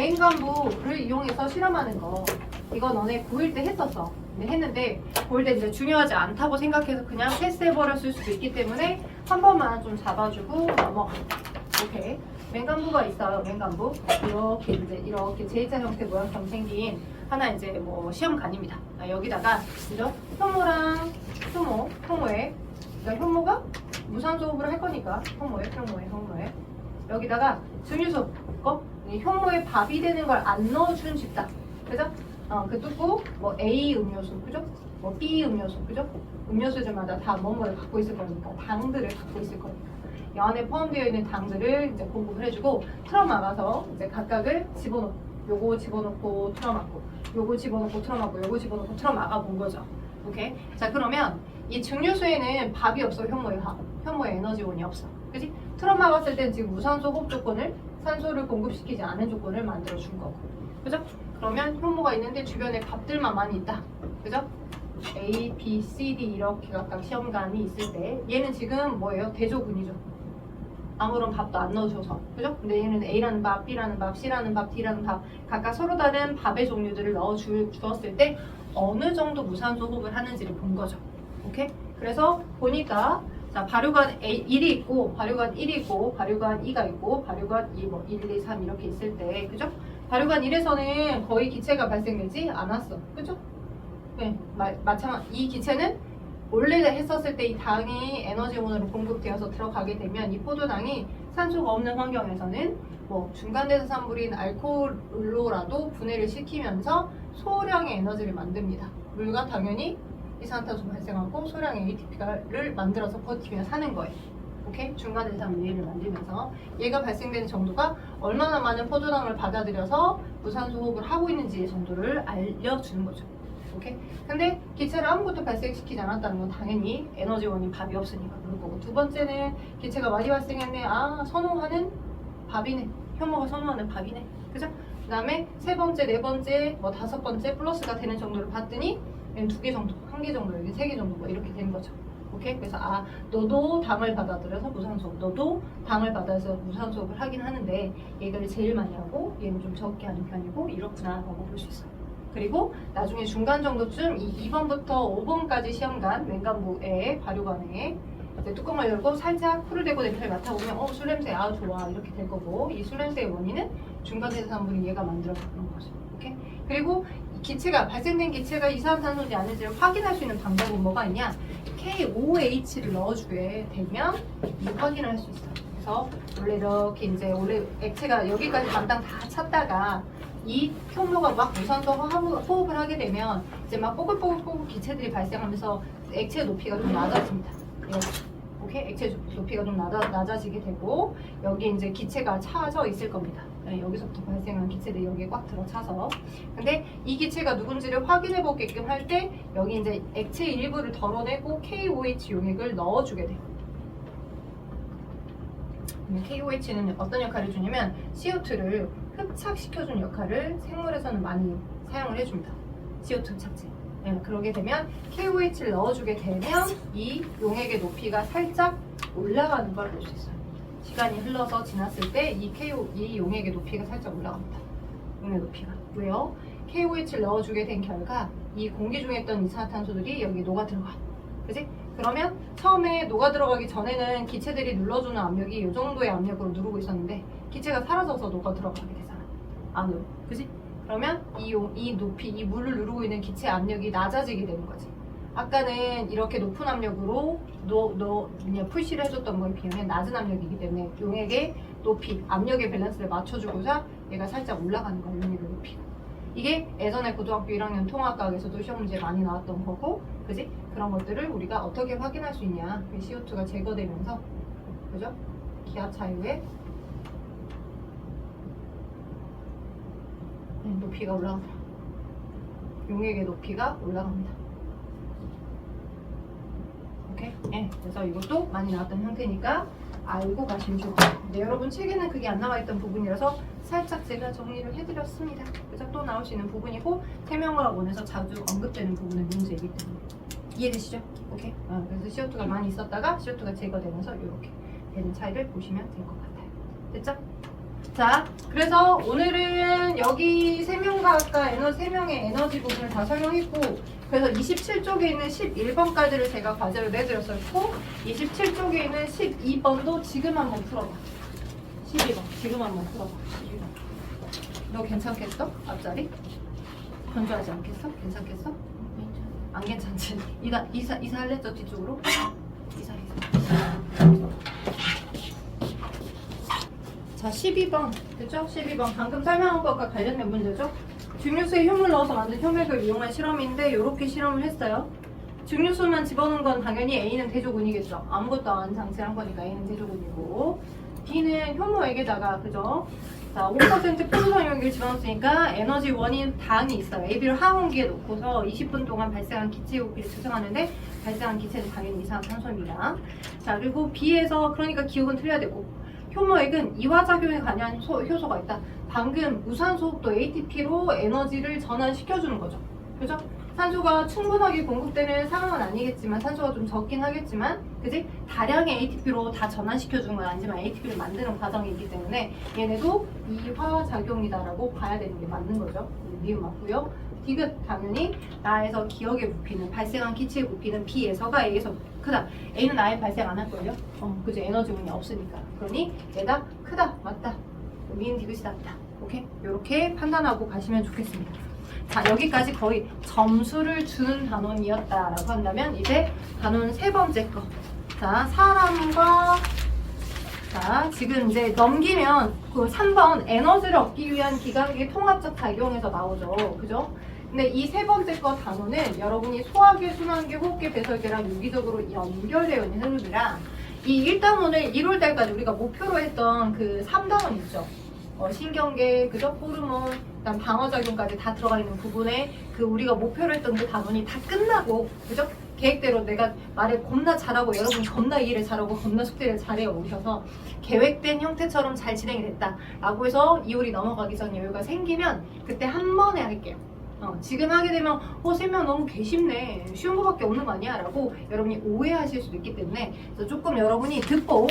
맹간부를 이용해서 실험하는 거. 이거 너네 고1 때 했었어. 했는데 고1 때 이제 중요하지 않다고 생각해서 그냥 패스해버렸을 수도 있기 때문에 한 번만 좀 잡아주고 넘어가. 오케이. 맹간부가 있어요. 맹간부. 이렇게 J자 형태 모양처럼 생긴 하나 이제 뭐 시험관입니다. 여기다가 그죠? 효모랑 효모에 그러니까 효모가 무산소 호흡을 할 거니까 효모에 여기다가 증류소 효모에 밥이 되는 걸 안 넣어주는 집단. 그죠? 그 뚜꾸 뭐 A 음료수, 그죠? 뭐 B 음료수, 그죠? 음료수들마다 다 뭔가를 갖고 있을 거니까 당들을 갖고 있을 거니까 이 안에 포함되어 있는 당들을 이제 공급을 해주고 틀어막아서 이제 각각을 집어넣고 요거 집어넣고 틀어막고 요거 집어넣고 틀어막고 요거 집어넣고 틀어막아 본 거죠. 오케이? 자 그러면 이 증류수에는 밥이 없어. 효모에 에너지원이 없어. 그지? 틀어막았을 땐 지금 무산소 호흡 조건을 산소를 공급시키지 않은 조건을 만들어 준 거고. 그죠? 그러면 효모가 있는데 주변에 밥들만 많이 있다. 그죠? A, B, C, D 이렇게 각각 시험관이 있을 때 얘는 지금 뭐예요? 대조군이죠. 아무런 밥도 안 넣어줘서. 그죠? 근데 얘는 A라는 밥, B라는 밥, C라는 밥, D라는 밥 각각 서로 다른 밥의 종류들을 넣어주었을 때 어느 정도 무산소 호흡을 하는지를 본 거죠. 오케이? 그래서 보니까 자, 발효관 1이 있고 발효관 1이 있고 발효관 2가 있고 발효관 2, 뭐 1, 2, 3 이렇게 있을 때 그죠? 발효관 1에서는 거의 기체가 발생되지 않았어. 그죠? 네, 마찬가지. 이 기체는 원래 했었을 때 이 당이 에너지원으로 공급되어서 들어가게 되면 이 포도당이 산소가 없는 환경에서는 뭐 중간대사산물인 알코올로라도 분해를 시키면서 소량의 에너지를 만듭니다. 물과 당연히 이산화탄소 발생하고 소량의 ATP를 만들어서 버티며 사는 거예요. 오케이? 중간대사산물을 만들면서 얘가 발생되는 정도가 얼마나 많은 포도당을 받아들여서 무산소 호흡을 하고 있는지의 정도를 알려주는 거죠. 오케이? 근데 기체를 아무것도 발생시키지 않았다는 건 당연히 에너지원인 밥이 없으니까 그럴 거고, 두 번째는 기체가 많이 발생했네. 선호하는 밥이네. 효모가 선호하는 밥이네. 그죠? 그 다음에 세 번째, 네 번째, 뭐 다섯 번째 플러스가 되는 정도를 봤더니 두 개 정도, 한 개 정도, 여기 세 개 정도 뭐 이렇게 되는 거죠. 오케이? 그래서 너도 당을 받아들여서 무산소, 너도 당을 받아서 무산소를 하긴 하는데 얘들이 제일 많이 하고 얘는 좀 적게 하는 편이고 이렇구나 라고 볼 수 있어요. 그리고 나중에 중간 정도쯤 2번부터 5번까지 시험관 맹간부에 발효관에 이제 뚜껑을 열고 살짝 풀을 대고 냄새를 맡아보면 술 냄새 좋아 이렇게 될 거고, 이 술 냄새의 원인은 중간대사산물인 얘가 만들어서 그런 거죠. 오케이? 그리고 기체가 발생된 기체가 이산화탄소인지 아닌지를 확인할 수 있는 방법은 뭐가 있냐? KOH를 넣어주게 되면 확인을 할 수 있어요. 그래서 원래 이렇게 이제 원래 액체가 여기까지 반당 다 찼다가 이 효모가 막 무산소 호흡을 하게 되면 이제 막 뽀글뽀글 기체들이 발생하면서 액체 높이가 좀 낮아집니다. 오케이? 액체 높이가 좀 낮아지게 되고 여기 이제 기체가 차져 있을 겁니다. 여기서부터 발생한 기체들이 여기에 꽉 들어차서. 근데 이 기체가 누군지를 확인해 보게끔 할 때 여기 이제 액체 일부를 덜어내고 KOH 용액을 넣어주게 돼요. KOH는 어떤 역할을 주냐면 CO2를 흡착시켜주는 역할을 생물에서는 많이 사용을 해줍니다. CO2 흡착제. 그러게 되면 KOH를 넣어주게 되면 이 용액의 높이가 살짝 올라가는 걸 볼 수 있어요. 시간이 흘러서 지났을 때 이 용액의 높이가 살짝 올라갑니다. 용액 높이가. 왜요? KOH를 넣어주게 된 결과 이 공기 중에 있던 이산화탄소들이 여기 녹아 들어가. 그지? 그러면 처음에 녹아 들어가기 전에는 기체들이 눌러주는 압력이 이 정도의 압력으로 누르고 있었는데 기체가 사라져서 녹아 들어가게 되잖아. 안으로. 그지? 그러면 이 높이, 이 물을 누르고 있는 기체 압력이 낮아지게 되는 거지. 아까는 이렇게 높은 압력으로 그냥 푸시를 해줬던 거에 비하면 낮은 압력이기 때문에 용액의 높이, 압력의 밸런스를 맞춰주고자 얘가 살짝 올라가는 거야, 용액의 높이가. 이게 예전에 고등학교 1학년 통화과학에서도 시험 문제에 많이 나왔던 거고, 그지? 그런 것들을 우리가 어떻게 확인할 수 있냐. CO2가 제거되면서, 그죠? 기압 차이에 높이가 올라갑니다. 용액의 높이가 올라갑니다. 오케이? 그래서 이것도 많이 나왔던 형태니까 알고 가시면 좋을 것 같아요. 근데 여러분 책에는 그게 안 나와 있던 부분이라서 살짝 제가 정리를 해드렸습니다. 그래서 또 나올 수 있는 부분이고 태명과학원에서 자주 언급되는 부분의 문제이기 때문에 이해되시죠? 오케이? 그래서 CO2가 많이 있었다가 CO2가 제거되면서 이렇게 되는 차이를 보시면 될 것 같아요. 됐죠? 자, 그래서 오늘은 여기 3명 각각 에너지 3명의 에너지 부분을 다 설명했고, 그래서 27쪽에 있는 11번까지를 제가 과제로 내드렸었고, 27쪽에 있는 12번도 지금 한번 풀어봐. 12번 지금 한번 풀어봐. 12번. 너 괜찮겠어? 앞자리? 건조하지 않겠어? 괜찮겠어? 안 괜찮지? 이사할래? 저 뒤쪽으로? 이사. 자, 12번 됐죠? 12번 방금 설명한 것과 관련된 문제죠? 증류수에 효물 넣어서 만든 효맥을 이용한 실험인데 이렇게 실험을 했어요. 증류수만 집어넣은 건 당연히 A는 대조군이겠죠. 아무것도 안 장치한 거니까 A는 대조군이고, B는 효모액에다가, 그죠? 자, 5% 포도성용액을 집어넣었으니까 에너지 원인 당이 있어요. AB를 항온기에 놓고서 20분 동안 발생한 기체 부피를 측정하는데 발생한 기체는 당연히 이산화탄소입니다. 자, 그리고 B에서 그러니까 기억은 틀려야 되고, 효모액은 이화작용에 관여한 효소가 있다. 방금 무산소흡도 ATP로 에너지를 전환시켜주는 거죠. 그죠? 산소가 충분하게 공급되는 상황은 아니겠지만, 산소가 좀 적긴 하겠지만, 그지? 다량의 ATP로 다 전환시켜주는 건 아니지만 ATP를 만드는 과정이 있기 때문에 얘네도 이화작용이다라고 봐야 되는 게 맞는 거죠. 미음 맞고요. 디귿 당연히 나에서 기억의 부피는, 발생한 기체의 부피는 B에서가 A에서 크다. A는 아예 발생 안 할걸요? 그죠? 에너지원이 없으니까. 그러니 얘가 크다, 맞다. 미음 디귿이 낫다. 오케이? 이렇게 판단하고 가시면 좋겠습니다. 자, 여기까지 거의 점수를 주는 단원이었다라고 한다면 이제 단원 3번째 거. 자, 사람과, 자, 지금 이제 넘기면 그 3번 에너지를 얻기 위한 기관계 통합적 작용에서 나오죠. 그죠? 근데 이 3번째 거 단원은 여러분이 소화계, 순환계, 호흡계, 배설계랑 유기적으로 연결되어 있는 흐름이라, 이 1단원을 1월 달까지 우리가 목표로 했던 그 3단원 있죠. 신경계, 그죠? 호르몬, 그다음 방어작용까지 다 들어가 있는 부분에 그 우리가 목표로 했던 그 단원이 다 끝나고, 그죠? 계획대로 내가 말을 겁나 잘하고 여러분 겁나 일을 잘하고 겁나 숙제를 잘해 오셔서 계획된 형태처럼 잘 진행이 됐다 라고 해서 2월이 넘어가기 전 여유가 생기면 그때 한 번에 할게요. 지금 하게 되면 설명 너무 괘씸네, 쉬운 거밖에 없는 거 아니야? 라고 여러분이 오해하실 수도 있기 때문에, 그래서 조금 여러분이 듣고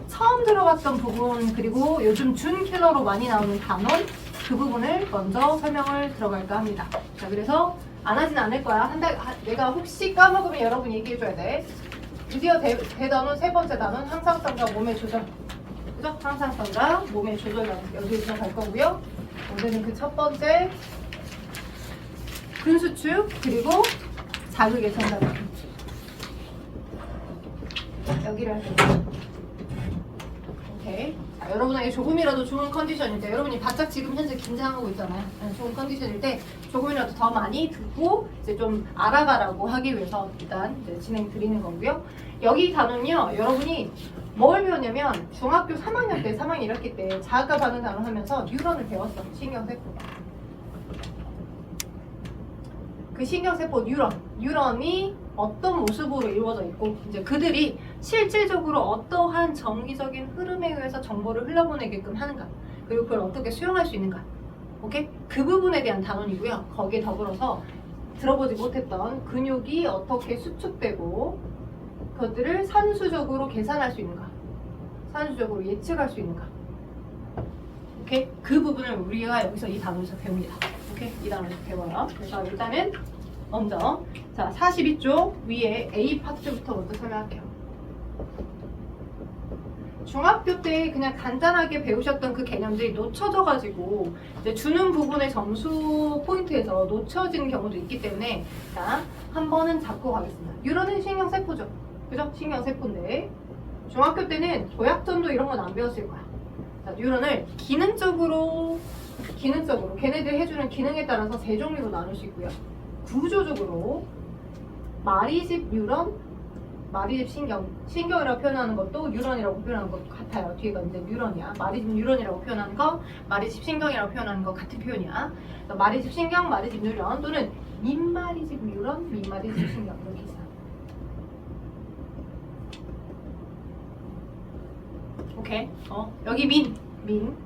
처음 들어갔던 부분, 그리고 요즘 준 킬러로 많이 나오는 단원, 그 부분을 먼저 설명을 들어갈까 합니다. 자, 그래서 안 하진 않을 거야. 내가 혹시 까먹으면 여러분 얘기해줘야 돼. 드디어 대단원 3번째 단원, 항상성과 몸의 조절. 그죠? 항상성과 몸의 조절 여기서 갈 거고요. 오늘은 그 첫 번째 근수축, 그리고 자극의 전달. 여기를 할 거예요. 오케이. 자, 여러분에게 조금이라도 좋은 컨디션일 때, 여러분이 바짝 지금 현재 긴장하고 있잖아요. 좋은 컨디션일 때 조금이라도 더 많이 듣고 이제 좀 알아가라고 하기 위해서 일단 이제 진행 드리는 거고요. 여기 단원은요, 여러분이 뭘 배웠냐면 중학교 3학년 때, 3학년 1학기 때 자극과 반응 단원 하면서 뉴런을 배웠어. 신경세포. 그 신경세포 뉴런이 어떤 모습으로 이루어져 있고, 이제 그들이 실질적으로 어떠한 정기적인 흐름에 의해서 정보를 흘러보내게끔 하는가, 그리고 그걸 어떻게 수용할 수 있는가. 오케이? 그 부분에 대한 단원이고요. 거기에 더불어서 들어보지 못했던 근육이 어떻게 수축되고 그것들을 산수적으로 계산할 수 있는가, 산수적으로 예측할 수 있는가. 오케이? 그 부분을 우리가 여기서 이 단원에서 배웁니다. 오케이? 이 단원에서 배워요. 그래서 일단은 먼저, 자, 42쪽 위에 A 파트부터 먼저 설명할게요. 중학교 때 그냥 간단하게 배우셨던 그 개념들이 놓쳐져가지고 이제 주는 부분의 점수 포인트에서 놓쳐지는 경우도 있기 때문에, 자, 한 번은 잡고 가겠습니다. 뉴런은 신경세포죠. 그죠? 신경세포인데 중학교 때는 도약전도 이런 건 안 배웠을 거야. 자, 뉴런을 기능적으로 걔네들 해주는 기능에 따라서 세 종류로 나눌 수 있고요. 구조적으로 마리집 뉴런, 마리집 신경이라고 표현하는 것도 뉴런이라고 표현하는 것도 같아요. 뒤에가 이제 뉴런이야. 마리집 뉴런이라고 표현하는 거, 마리집 신경이라고 표현하는 거 같은 표현이야. 마리집 신경, 마리집 뉴런, 또는 민마리집 뉴런, 민마리집 신경, 이렇게 있어요. 오케이. 여기 민.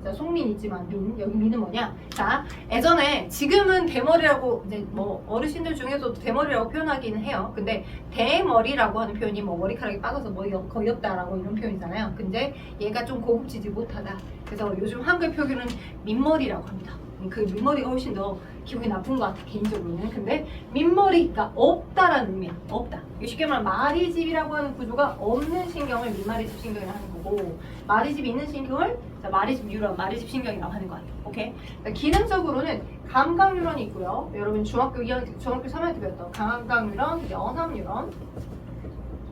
자, 송민 있지만 여기 민은 뭐냐? 자, 예전에, 지금은 대머리라고, 이제 뭐 어르신들 중에서도 대머리라고 표현하기는 해요. 근데 대머리라고 하는 표현이 뭐 머리카락이 빠져서 머리가 거의 없다라고 이런 표현이잖아요. 근데 얘가 좀 고급지지 못하다. 그래서 요즘 한글 표기는 민머리라고 합니다. 그 민머리가 훨씬 더 기분이 나쁜 것 같아 개인적으로는. 근데 민머리가 없다라는 의미야. 없다. 쉽게 말하면 마리집이라고 하는 구조가 없는 신경을 민마리집 신경이라고 하는 거고, 마리집이 있는 신경을 마리집 뉴런, 마리집 신경이라고 하는 거야. 오케이? 그러니까 기능적으로는 감각 뉴런이 있고요. 여러분 중학교 3학년 때 배웠던 감각 뉴런, 연합 뉴런,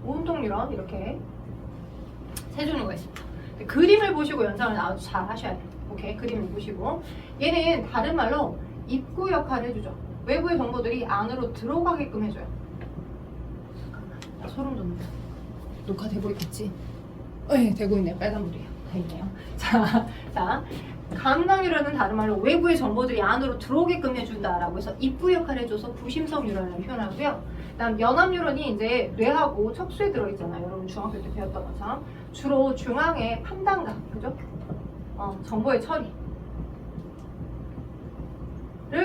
운동 뉴런 이렇게 세 종류가 있습니다. 그림을 보시고 연상을 아주 잘 하셔야 돼요. 오케이? 그림을 보시고. 얘는 다른 말로 입구 역할을 해주죠. 외부의 정보들이 안으로 들어가게끔 해줘요. 잠깐만, 나 소름 돋는다. 녹화되고 있겠지? 네, 되고 있네요. 빨간불이에요. 다행이네요. 자, 감각유런은 다른 말로 외부의 정보들이 안으로 들어오게끔 해준다라고 해서 입구 역할을 해줘서 부심성 유런이라고 표현하고요. 그다음 연합 유런이 이제 뇌하고 척수에 들어있잖아요. 여러분 중학교 때 배웠던 것처럼 주로 중앙에 판단감, 그죠? 정보의 처리를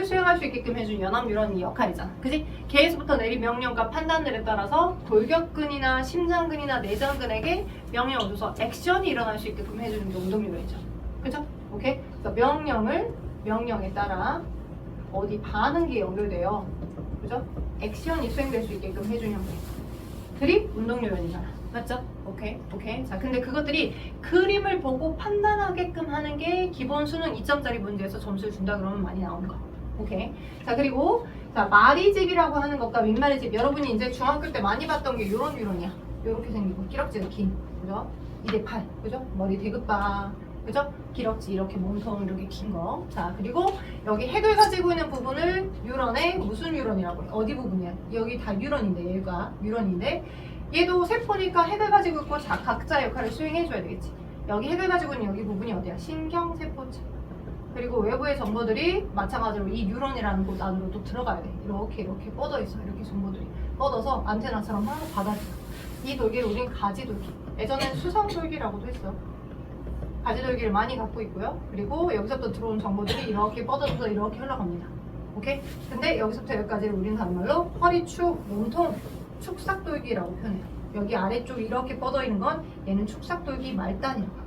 수행할 수 있게끔 해준 연합 뉴런이 역할이잖아. 그지? 계에서부터 내린 명령과 판단들에 따라서 골격근이나 심장근이나 내장근에게 명령을 줘서 액션이 일어날 수 있게끔 해주는 게 운동 뉴런이죠. 그죠? 오케이? 그래서 명령에 따라 어디 반응기에 연결돼요. 그죠? 액션이 수행될 수 있게끔 해주는 형태들이 운동 뉴런이잖아. 맞죠? 오케이. 자, 근데 그것들이 그림을 보고 판단하게끔 하는 게 기본 수능 2점짜리 문제에서 점수를 준다 그러면 많이 나오는 거. 오케이. 자, 그리고 자, 마리집이라고 하는 것과 민마리집. 여러분이 이제 중학교 때 많이 봤던 게 요런 뉴런이야. 요렇게 생기고 기럭지가 긴. 그죠? 2대 8. 그죠? 머리 대급바. 그죠? 기럭지 이렇게 몸통 이렇게 긴 거. 자, 그리고 여기 핵을 가지고 있는 부분을 뉴런의 무슨 뉴런이라고 해? 어디 부분이야? 여기 다 뉴런인데, 얘가 뉴런인데 얘도 세포니까 핵을 가지고 있고 각자 역할을 수행해줘야 되겠지. 여기 핵을 가지고 있는 여기 부분이 어디야? 신경세포층. 그리고 외부의 정보들이 마찬가지로 이 뉴런이라는 곳 안으로 또 들어가야 돼. 이렇게 뻗어 있어. 이렇게 정보들이 뻗어서 안테나처럼 막 받아줘. 이 돌기를 우린 가지돌기. 예전엔 수상돌기라고도 했어. 가지돌기를 많이 갖고 있고요. 그리고 여기서부터 들어온 정보들이 이렇게 뻗어져서 이렇게 흘러갑니다. 오케이? 근데 여기서부터 여기까지를 우린 다른 말로 허리축, 몸통, 축삭돌기라고 표현해요. 여기 아래쪽 이렇게 뻗어 있는 건 얘는 축삭돌기 말단이라고 합니다.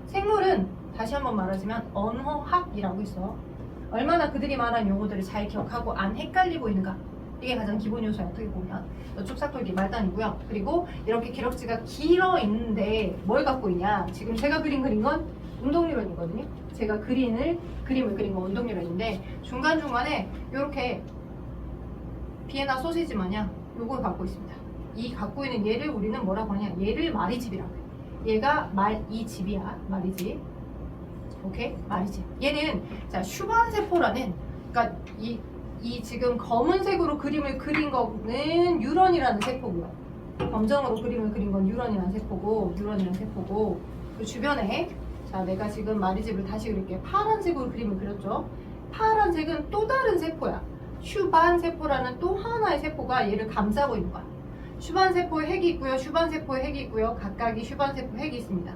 생물은 다시 한번 말하자면 언어학이라고 있어. 얼마나 그들이 말한 용어들을 잘 기억하고 안 헷갈리고 있는가, 이게 가장 기본 요소야. 어떻게 보면 축삭돌기 말단이고요. 그리고 이렇게 기럭지가 길어 있는데 뭘 갖고 있냐, 지금 제가 그린 건 운동뉴런이거든요. 제가 그림을 그린 건 운동뉴런인데 중간중간에 이렇게 비에나 소시지 마냥 요걸 갖고 있습니다. 이 갖고 있는 얘를 우리는 뭐라고 하냐, 얘를 마리집이라고 해요. 얘가 이 집이야, 마리집. 오케이? 마리집. 얘는 자, 슈반세포라는, 그러니까 이 지금 검은색으로 그림을 그린 거는 뉴런이라는 세포고요. 검정으로 그림을 그린 건 뉴런이라는 세포고, 그 주변에, 자, 내가 지금 마리집을 다시 그릴게. 파란색으로 그림을 그렸죠. 파란색은 또 다른 세포야. 슈반세포라는 또 하나의 세포가 얘를 감싸고 있는 거야. 슈반세포의 핵이 있고요. 슈반세포의 핵이 있고요. 각각이 슈반세포 핵이 있습니다.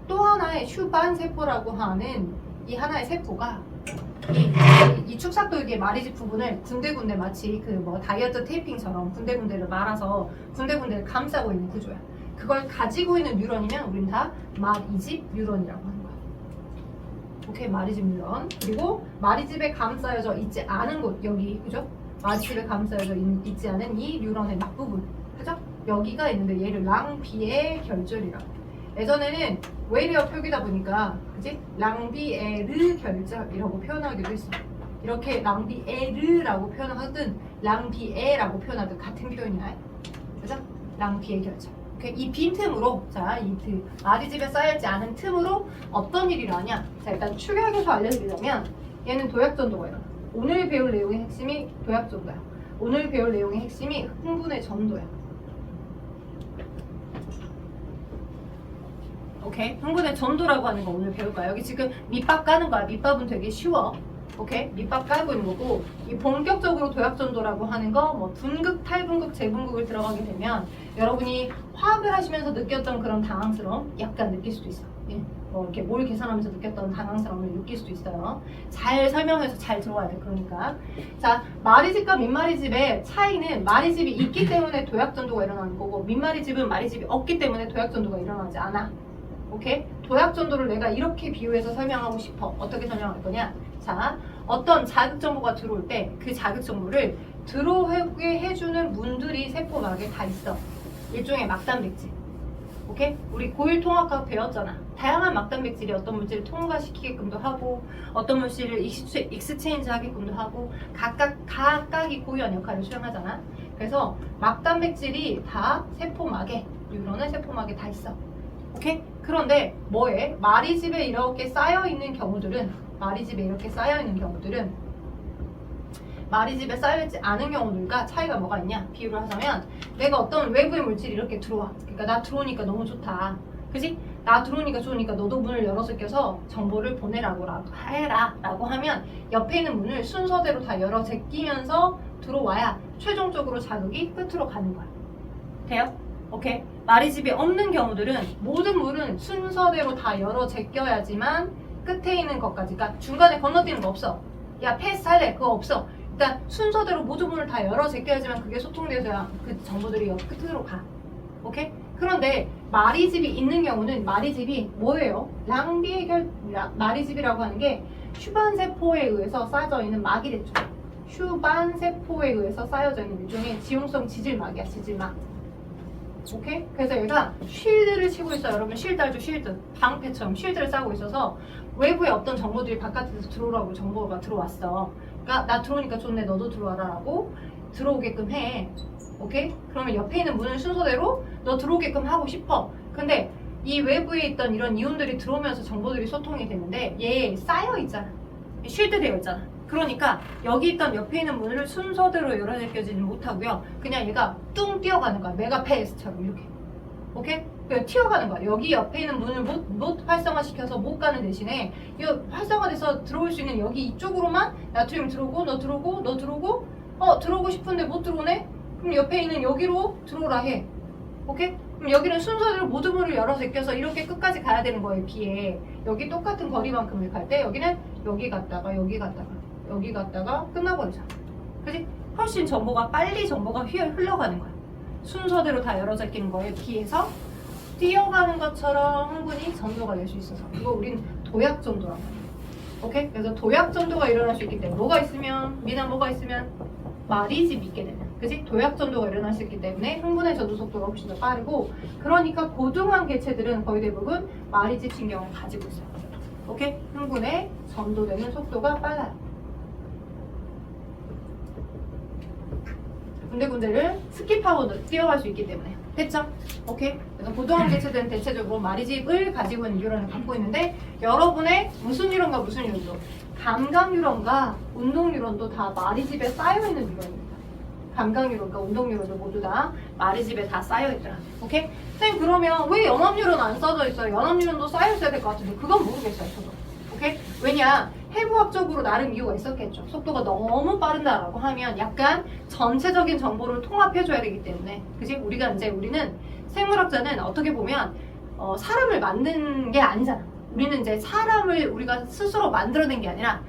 또 하나의 슈반세포라고 하는 이 하나의 세포가 이 축삭돌기의 마리집 부분을 군데군데 마치 그 뭐 다이어트 테이핑처럼 군데군데를 말아서 군데군데를 감싸고 있는 구조야. 그걸 가지고 있는 뉴런이면 우린 다 마리집 뉴런이라고 하는 거야. 오케이, 마리집 뉴런. 그리고 마리집에 감싸여져 있지 않은 곳, 여기, 그죠? 마리집에 감싸여져 있지 않은 이 뉴런의 앞부분, 그죠? 여기가 있는데 얘를 랑비에 결절이라고. 예전에는 외래어 표기다 보니까, 그지? 랑비에르 결절이라고 표현하기도 했어. 이렇게 랑비에르라고 표현하든 랑비에라고 표현하든 같은 표현이야. 그죠? 랑비에 결절. 이 빈틈으로, 자, 이 마리집에 쌓여있지 않은 틈으로 어떤 일이 일어나냐? 자, 일단 축약에서 알려드리자면 얘는 도약전도가 일어나. 오늘 배울 내용의 핵심이 도약전도야. 오늘 배울 내용의 핵심이 흥분의 전도야. 오케이? 흥분의 전도라고 하는 거 오늘 배울 거야. 여기 지금 밑밥 까는 거야. 밑밥은 되게 쉬워. 오케이? 밑밥 깔고 있는 거고, 이 본격적으로 도약전도라고 하는 거, 뭐 분극, 탈분극, 재분극을 들어가게 되면 여러분이 화학을 하시면서 느꼈던 그런 당황스러움 약간 느낄 수도 있어. 예. 뭐 이렇게 뭘 계산하면서 느꼈던 당황스러움을 느낄 수도 있어요. 잘 설명해서 잘 들어와야 돼. 그러니까 자, 마리집과 민마리집의 차이는 마리집이 있기 때문에 도약전도가 일어나는 거고, 민마리집은 마리집이 없기 때문에 도약전도가 일어나지 않아. 오케이? 도약전도를 내가 이렇게 비유해서 설명하고 싶어. 어떻게 설명할 거냐? 자, 어떤 자극 정보가 들어올 때 그 자극 정보를 들어오게 해주는 문들이 세포막에 다 있어. 일종의 막단백질. 오케이? 우리 고1 통합학 배웠잖아. 다양한 막단백질이 어떤 물질을 통과시키게끔도 하고 어떤 물질을 익스체인지 하게끔도 하고 각각이 고유한 역할을 수행하잖아. 그래서 막단백질이 다 세포막에, 뉴런의 세포막에 다 있어. 오케이? 그런데 뭐해? 마리집에 이렇게 쌓여있는 경우들은 마리집에 쌓여있지 않은 경우들과 차이가 뭐가 있냐? 비유를 하자면 내가 어떤 외부의 물질이 이렇게 들어와. 그러니까 나 들어오니까 너무 좋다. 그지? 나 들어오니까 좋으니까 너도 문을 열어서 껴서 정보를 보내라고 해라 라고 하면 옆에 있는 문을 순서대로 다 열어 제끼면서 들어와야 최종적으로 자극이 끝으로 가는 거야. 돼요? 오케이? 마리집이 없는 경우들은 모든 문은 순서대로 다 열어 제껴야지만 끝에 있는 것까지, 그러니까 중간에 건너뛰는 거 없어. 야 패스할래? 그거 없어. 일단 순서대로 모든 문을 다 열어 제껴야지만 그게 소통돼서야 그 정보들이 옆 끝으로 가. 오케이? 그런데 마리집이 있는 경우는 마리집이 뭐예요? 마리집이라고 하는 게 슈반세포에 의해서 쌓여져 있는 막이 됐죠. 슈반세포에 의해서 쌓여져 있는 일종의 지용성 지질막이야, 지질막. 오케이? 그래서 얘가 쉴드를 치고 있어요. 여러분 쉴드 알죠? 쉴드. 방패처럼 쉴드를 싸고 있어서 외부에 어떤 정보들이 바깥에서 들어오라고 정보가 들어왔어. 그러니까 나 들어오니까 좋네, 너도 들어와라 라고 들어오게끔 해. 오케이? 그러면 옆에 있는 문을 순서대로 너 들어오게끔 하고 싶어. 근데 이 외부에 있던 이런 이온들이 들어오면서 정보들이 소통이 되는데 얘 쌓여 있잖아. 쉴드 되어 있잖아. 그러니까 여기 있던 옆에 있는 문을 순서대로 열어제껴지는 못하고요. 그냥 얘가 뚱 뛰어가는 거야. 메가패스처럼 이렇게. 오케이? 그냥 튀어가는 거야. 여기 옆에 있는 문을 못 활성화시켜서 못 가는 대신에 이 활성화돼서 들어올 수 있는 여기 이쪽으로만 나트륨이 들어오고 너 들어오고 너 들어오고 들어오고 싶은데 못 들어오네? 그럼 옆에 있는 여기로 들어오라 해. 오케이? 그럼 여기는 순서대로 모든 문을 열어 제껴서 이렇게 끝까지 가야 되는 거에 비해 여기 똑같은 거리만큼을 갈 때 여기는 여기 갔다가 여기 갔다가 여기 갔다가 끝나버리잖아. 그치? 훨씬 빨리 정보가 흘러가는 거야. 순서대로 다 열어 제끼는 거에 비해서 뛰어가는 것처럼 흥분이 전도가 될 수 있어서 이거 우린 도약 전도라고 해요. 오케이? 그래서 도약 전도가 일어날 수 있기 때문에 뭐가 있으면 마리집이 있게 되면, 그치? 도약 전도가 일어날 수 있기 때문에 흥분의 전도 속도가 훨씬 더 빠르고, 그러니까 고등한 개체들은 거의 대부분 마리집 신경을 가지고 있어요. 오케이? 흥분의 전도되는 속도가 빨라요. 군데군데를 스킵하고 뛰어갈 수 있기 때문에. 됐죠? 오케이? 그래서 고등한 개체들은 대체적으로 마리집을 가지고 있는 뉴런을 갖고 있는데, 여러분의 무슨 뉴런과 무슨 뉴런도, 감각 뉴런과 운동 뉴런도 다 마리집에 쌓여있는 뉴런입니다. 감각 뉴런과 운동 뉴런도 모두 다 마리집에 다 쌓여있더라. 오케이? 선생님 그러면 왜 연합 뉴런 안 써져 있어요? 연합 뉴런도 쌓여있어야 될 것 같은데 그건 모르겠어요, 저도. 오케이? 왜냐? 해부학적으로 나름 이유가 있었겠죠. 속도가 너무 빠른다라고 하면 약간 전체적인 정보를 통합해줘야 되기 때문에. 그치? 우리는 생물학자는 어떻게 보면 사람을 만든 게 아니잖아. 우리는 이제 사람을 우리가 스스로 만들어낸 게 아니라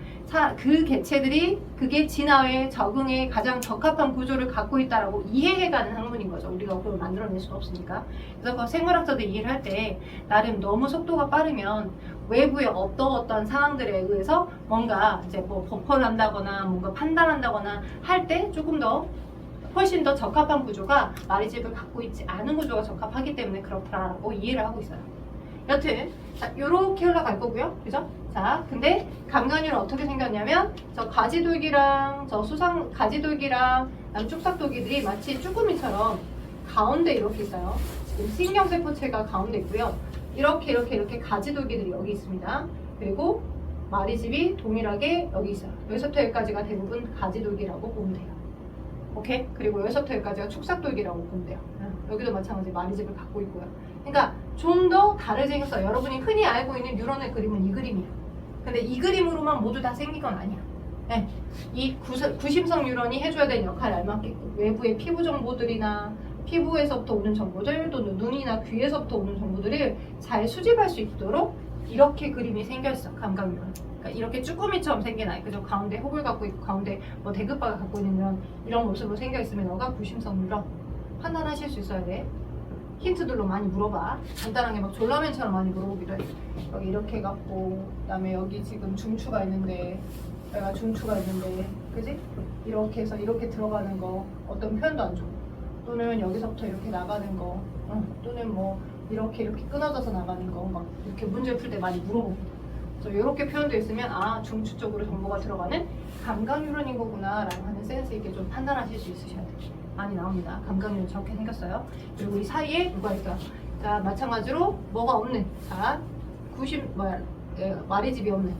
그 개체들이 그게 진화에 적응에 가장 적합한 구조를 갖고 있다라고 이해해가는 학문인 거죠. 우리가 그걸 만들어낼 수는 없으니까. 그래서 그 생물학자들 이해를 할 때 나름 너무 속도가 빠르면 외부의 어떠한 상황들에 의해서 뭔가 이제 뭐 버퍼를 한다거나 뭔가 판단한다거나 할 때 조금 더 훨씬 더 적합한 구조가 마리집을 갖고 있지 않은 구조가 적합하기 때문에 그렇다라고 이해를 하고 있어요. 여튼 자, 요렇게 흘러갈 거고요. 그죠? 자, 근데 감각류는 어떻게 생겼냐면 저 가지돌기랑 가지돌기랑 남쪽삭돌기들이 마치 쭈꾸미처럼 가운데 이렇게 있어요. 지금 신경세포체가 가운데 있고요. 이렇게 가지돌기들이 여기 있습니다. 그리고 마리집이 동일하게 여기 있어요. 여기서부터 여기까지가 대부분 가지돌기라고 보면 돼요. 오케이? 그리고 여기서부터 여기까지가 축삭돌기라고 보면 돼요. 여기도 마찬가지 마리집을 갖고 있고요. 그러니까 좀 더 다르게 생겼어요. 여러분이 흔히 알고 있는 뉴런의 그림은 이 그림이에요. 근데 이 그림으로만 모두 다 생긴 건 아니야. 네. 이 구심성 뉴런이 해줘야 되는 역할을 알맞게끔 외부의 피부 정보들이나 피부에서부터 오는 정보들 또는 눈이나 귀에서부터 오는 정보들을 잘 수집할 수 있도록 이렇게 그림이 생겨있어. 감각 뉴런. 그러니까 이렇게 쭈꾸미처럼 생긴 아이, 그죠? 가운데 혹을 갖고 있고 가운데 뭐 대급박을 갖고 있는 이런 모습으로 생겨있으면 너가 구심성 뉴런 판단하실 수 있어야 돼. 힌트들로 많이 물어봐. 간단하게 막 졸라맨처럼 많이 물어보기도 해. 여기 이렇게 해갖고, 그 다음에 여기 지금 중추가 있는데 여기가 중추가 있는데, 그지? 이렇게 해서 이렇게 들어가는 거 어떤 표현도 안 줘. 또는 여기서부터 이렇게 나가는 거, 또는 뭐 이렇게 끊어져서 나가는 거, 막 이렇게 문제 풀 때 많이 물어보고. 그래서 이렇게 표현도 있으면 아, 중추 쪽으로 정보가 들어가는 감각뉴런인 거구나라고 하는 센스 있게 좀 판단하실 수 있으셔야 돼요. 많이 나옵니다. 감각뉴런 저렇게 생겼어요. 그리고 이 사이에 뭐가 있어요? 자, 마찬가지로 뭐가 없는, 자, 말의 집이 없는,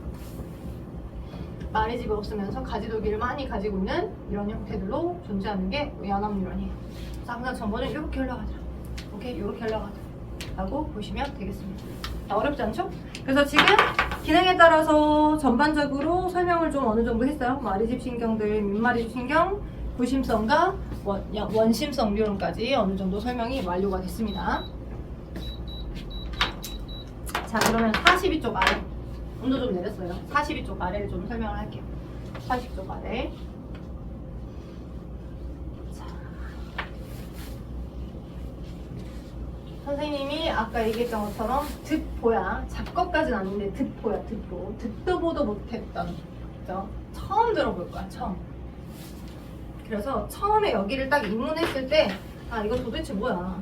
말의 집이 없으면서 가지돌기를 많이 가지고 있는 이런 형태들로 존재하는 게 연합뉴런이에요. 자, 항상 정보는 이렇게 흘러가죠. 오케이, 이렇게 흘러가죠. 라고 보시면 되겠습니다. 자, 어렵지 않죠? 그래서 지금 기능에 따라서 전반적으로 설명을 좀 어느 정도 했어요. 말이집 신경들, 민말이집 신경, 구심성과 원심성 뉴런까지 어느 정도 설명이 완료가 됐습니다. 자, 그러면 42쪽 아래, 온도 좀 내렸어요. 42쪽 아래를 좀 설명을 할게요. 42쪽 아래. 자, 선생님이 아까 얘기했던 것처럼 듣보야, 잡것까지는 아닌데 듣보야, 듣보. 듣도 보도 못했던, 그죠? 처음 들어볼 거야, 처음. 그래서 처음에 여기를 딱 입문했을 때, 아, 이거 도대체 뭐야?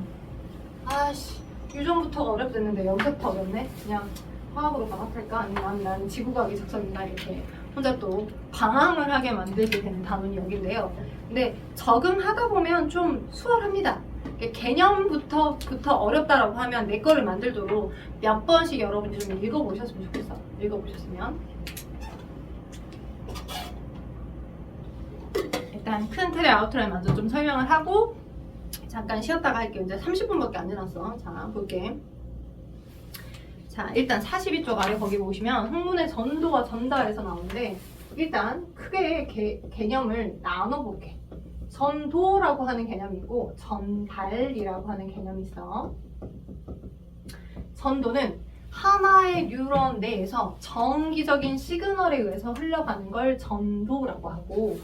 아씨, 유전부터가 어렵댔는데 여기서부터 어렵네? 그냥 화학으로 방학할까? 아니면 난 지구과학이 적성인가? 이렇게 혼자 또 방황을 하게 만들게 되는 단원이 여기인데요. 근데 적응하다 보면 좀 수월합니다. 개념부터 어렵다라고 하면 내 거를 만들도록 몇 번씩 여러분이 좀 읽어보셨으면 좋겠어. 읽어보셨으면. 일단 큰 틀의 아우트라인 먼저 좀 설명을 하고 잠깐 쉬었다가 할게요. 이제 30분밖에 안 지났어. 자, 볼게. 자, 일단 42쪽 아래 거기 보시면 흥분의 전도와 전달에서 나오는데 일단 크게 개념을 나눠볼게. 전도라고 하는 개념이 있고 전달이라고 하는 개념이 있어. 전도는 하나의 뉴런 내에서 정기적인 시그널에 의해서 흘러가는 걸 전도라고 하고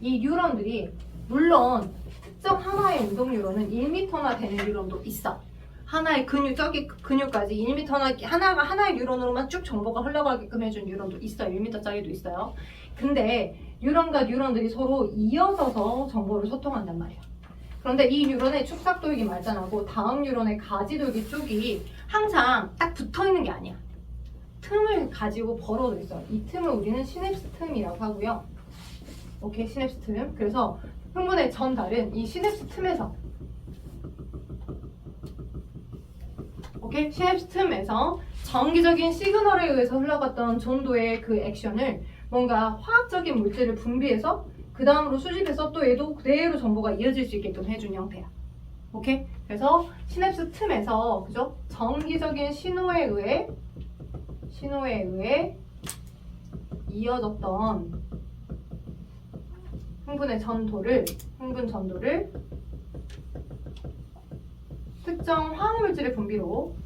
이 뉴런들이 물론 특정 하나의 운동 뉴런은 1m나 되는 뉴런도 있어. 하나의 저기 근육까지 1m나 하나의 뉴런으로만 쭉 정보가 흘러가게끔 해준 뉴런도 있어요. 1m짜리도 있어요. 근데 뉴런과 뉴런들이 서로 이어져서 정보를 소통한단 말이야. 그런데 이 뉴런의 축삭도익이 말단하고 다음 뉴런의 가지돌기 쪽이 항상 딱 붙어있는 게 아니야. 틈을 가지고 벌어져 있어요. 이 틈을 우리는 시냅스 틈이라고 하고요. 오케이, 시냅스 틈. 그래서 흥분의 전달은 이 시냅스 틈에서 오케이, 시냅스 틈에서 정기적인 시그널에 의해서 흘러갔던 전도의 그 액션을 뭔가 화학적인 물질을 분비해서 그 다음으로 수집해서 또 얘도 그대로 정보가 이어질 수 있게끔 해준 형태야. 오케이? 그래서 시냅스 틈에서 그죠? 정기적인 신호에 의해 이어졌던 흥분 전도를 특정 화학물질의 분비로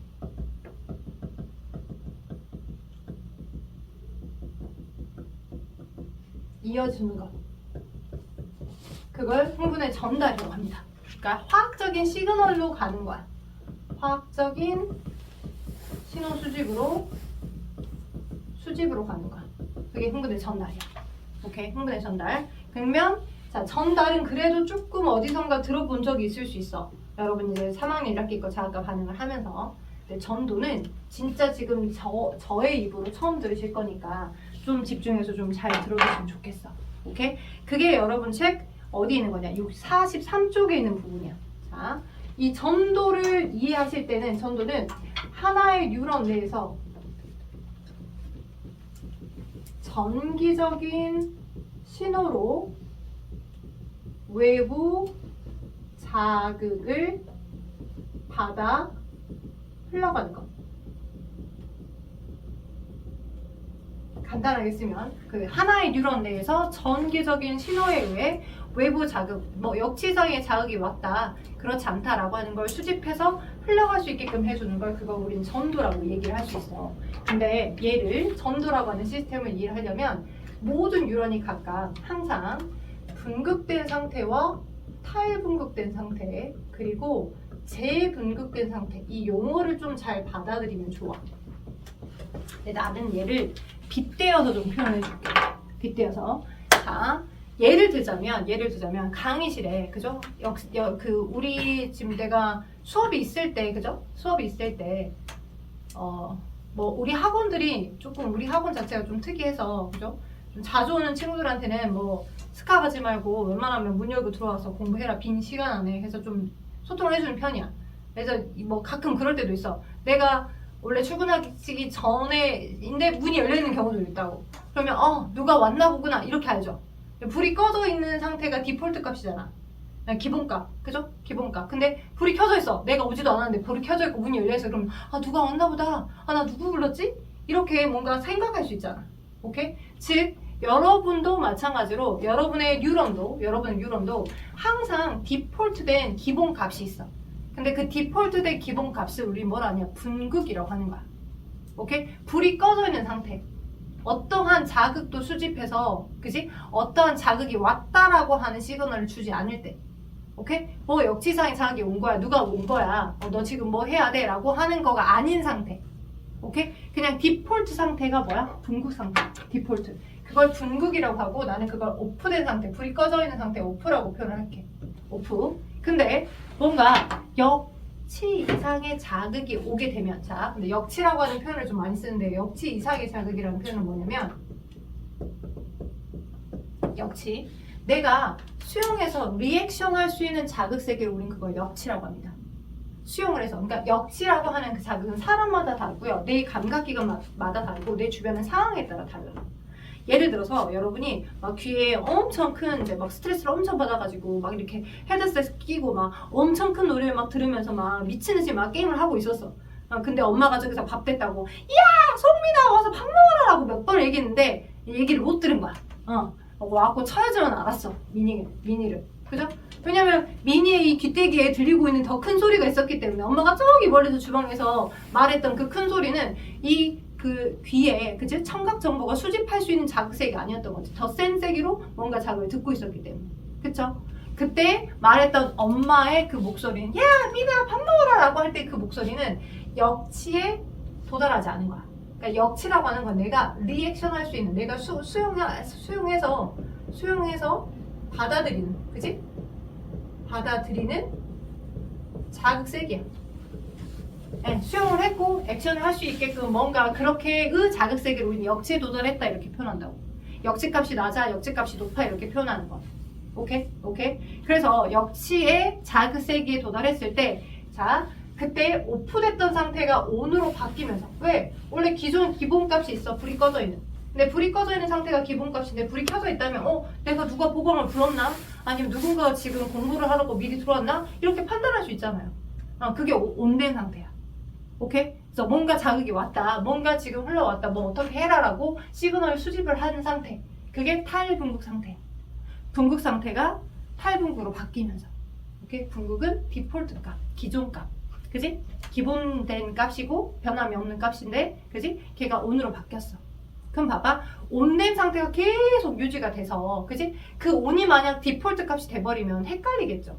이어주는 것. 그걸 흥분의 전달이라고 합니다. 그러니까 화학적인 시그널로 가는 거야. 화학적인 신호 수집으로 가는 거야. 그게 흥분의 전달이야. 오케이, 흥분의 전달. 그러면 자, 전달은 그래도 조금 어디선가 들어본 적이 있을 수 있어. 여러분 이제 3학년 1학기 거 자학과 반응을 하면서. 근데 전도는 진짜 지금 저의 입으로 처음 들으실 거니까 좀 집중해서 좀 잘 들어주시면 좋겠어. 오케이? 그게 여러분 책 어디 있는 거냐? 43쪽에 있는 부분이야. 자, 이 전도를 이해하실 때는 전도는 하나의 뉴런 내에서 전기적인 신호로 외부 자극을 받아 흘러가는 것. 간단하게 쓰면 그 하나의 뉴런 내에서 전기적인 신호에 의해 외부 자극, 뭐 역지성의 자극이 왔다, 그렇지 않다라고 하는 걸 수집해서 흘러갈 수 있게끔 해주는 걸 그걸 우리는 전도라고 얘기를 할 수 있어. 근데 얘를 전도라고 하는 시스템을 이해를 하려면 모든 뉴런이 각각 항상 분극된 상태와 탈분극된 상태 그리고 재분극된 상태 이 용어를 좀 잘 받아들이면 좋아. 근데 나는 얘를 빗대어서 좀 표현해 줄게. 빗대어서. 자, 예를 들자면 강의실에, 그죠? 우리 지금 내가 수업이 있을 때, 그죠? 수업이 있을 때 뭐 우리 학원들이 조금 우리 학원 자체가 좀 특이해서, 그죠? 좀 자주 오는 친구들한테는 뭐 스카 가지 말고 웬만하면 문 열고 들어와서 공부해라, 빈 시간 안에 해서 좀 소통을 해주는 편이야. 그래서 뭐 가끔 그럴 때도 있어. 내가 원래 출근하기 전에인데 문이 열려있는 경우도 있다고. 그러면 누가 왔나 보구나 이렇게 알죠. 불이 꺼져 있는 상태가 디폴트 값이잖아. 기본값, 그죠? 기본값. 근데 불이 켜져 있어. 내가 오지도 않았는데 불이 켜져 있고 문이 열려 있어. 그러면 누가 왔나 보다. 나 누구 불렀지? 이렇게 뭔가 생각할 수 있잖아. 오케이? 즉 여러분도 마찬가지로 여러분의 뉴런도 항상 디폴트된 기본값이 있어. 근데 그 디폴트된 기본값을 우리 뭐라 하냐? 분극이라고 하는 거야. 오케이? 불이 꺼져 있는 상태. 어떠한 자극도 수집해서, 그지? 어떠한 자극이 왔다라고 하는 시그널을 주지 않을 때. 오케이? 뭐 역지사항 자극이 온 거야. 누가 온 거야. 너 지금 뭐 해야 돼? 라고 하는 거가 아닌 상태. 오케이? 그냥 디폴트 상태가 뭐야? 분극 상태. 디폴트. 그걸 분극이라고 하고 나는 그걸 오프된 상태, 불이 꺼져 있는 상태 오프라고 표현을 할게. 오프. 근데 뭔가 역치 이상의 자극이 오게 되면, 자, 근데 역치라고 하는 표현을 좀 많이 쓰는데 역치 이상의 자극이라는 표현은 뭐냐면, 역치, 내가 수용해서 리액션 할 수 있는 자극 세계를 우린 그걸 역치라고 합니다. 수용을 해서. 그러니까 역치라고 하는 그 자극은 사람마다 다르고요. 내 감각기관마다 다르고 내 주변의 상황에 따라 달라요. 예를 들어서 여러분이 막 귀에 엄청 큰 이제 막 스트레스를 엄청 받아가지고 막 이렇게 헤드셋 끼고 막 엄청 큰 노래를 막 들으면서 막 미친 듯이 막 게임을 하고 있었어. 근데 엄마가 저기서 밥 됐다고, 야 성민아 와서 밥 먹으라라고 몇 번을 얘기했는데 얘기를 못 들은 거야. 와갖고 쳐야지만 알았어. 미니를. 그죠? 왜냐면 미니의 이 귀때기에 들리고 있는 더 큰 소리가 있었기 때문에 엄마가 저기 멀리서 주방에서 말했던 그 큰 소리는 그 귀에, 그치? 청각 정보가 수집할 수 있는 자극색이 아니었던 거지. 더 센 세기로 뭔가 자극을 듣고 있었기 때문에. 그쵸? 그때 말했던 엄마의 그 목소리는, 야 미나 밥 먹으라 라고 할 때 그 목소리는 역치에 도달하지 않은 거야. 그러니까 역치라고 하는 건 내가 리액션 할 수 있는, 내가 수용해서 받아들이는, 그치? 받아들이는 자극 세기야. 네, 수용을 했고 액션을 할 수 있게끔 뭔가 그렇게 그 자극 세기를 우리는 역치에 도달했다 이렇게 표현한다고. 역치값이 낮아, 역치값이 높아 이렇게 표현하는 거. 오케이? 그래서 역치의 자극 세기에 도달했을 때, 자, 그때 오프됐던 상태가 온으로 바뀌면서, 왜? 원래 기본값이 있어. 불이 꺼져 있는. 근데 불이 꺼져 있는 상태가 기본값인데 불이 켜져 있다면 내가 누가 보광을 불었나? 아니면 누군가 지금 공부를 하라고 미리 들어왔나? 이렇게 판단할 수 있잖아요. 그게 온된 상태야. 오케이? 그래서 뭔가 자극이 왔다, 뭔가 지금 흘러왔다, 뭐 어떻게 해라라고 시그널을 수집을 하는 상태. 그게 탈분극 상태야. 분극 상태가 탈분극으로 바뀌면서. 오케이? 분극은 디폴트 값, 기존 값. 그지? 기본된 값이고 변함이 없는 값인데, 그지? 걔가 온으로 바뀌었어. 그럼 봐봐. 온된 상태가 계속 유지가 돼서, 그지? 그 온이 만약 디폴트 값이 돼버리면 헷갈리겠죠.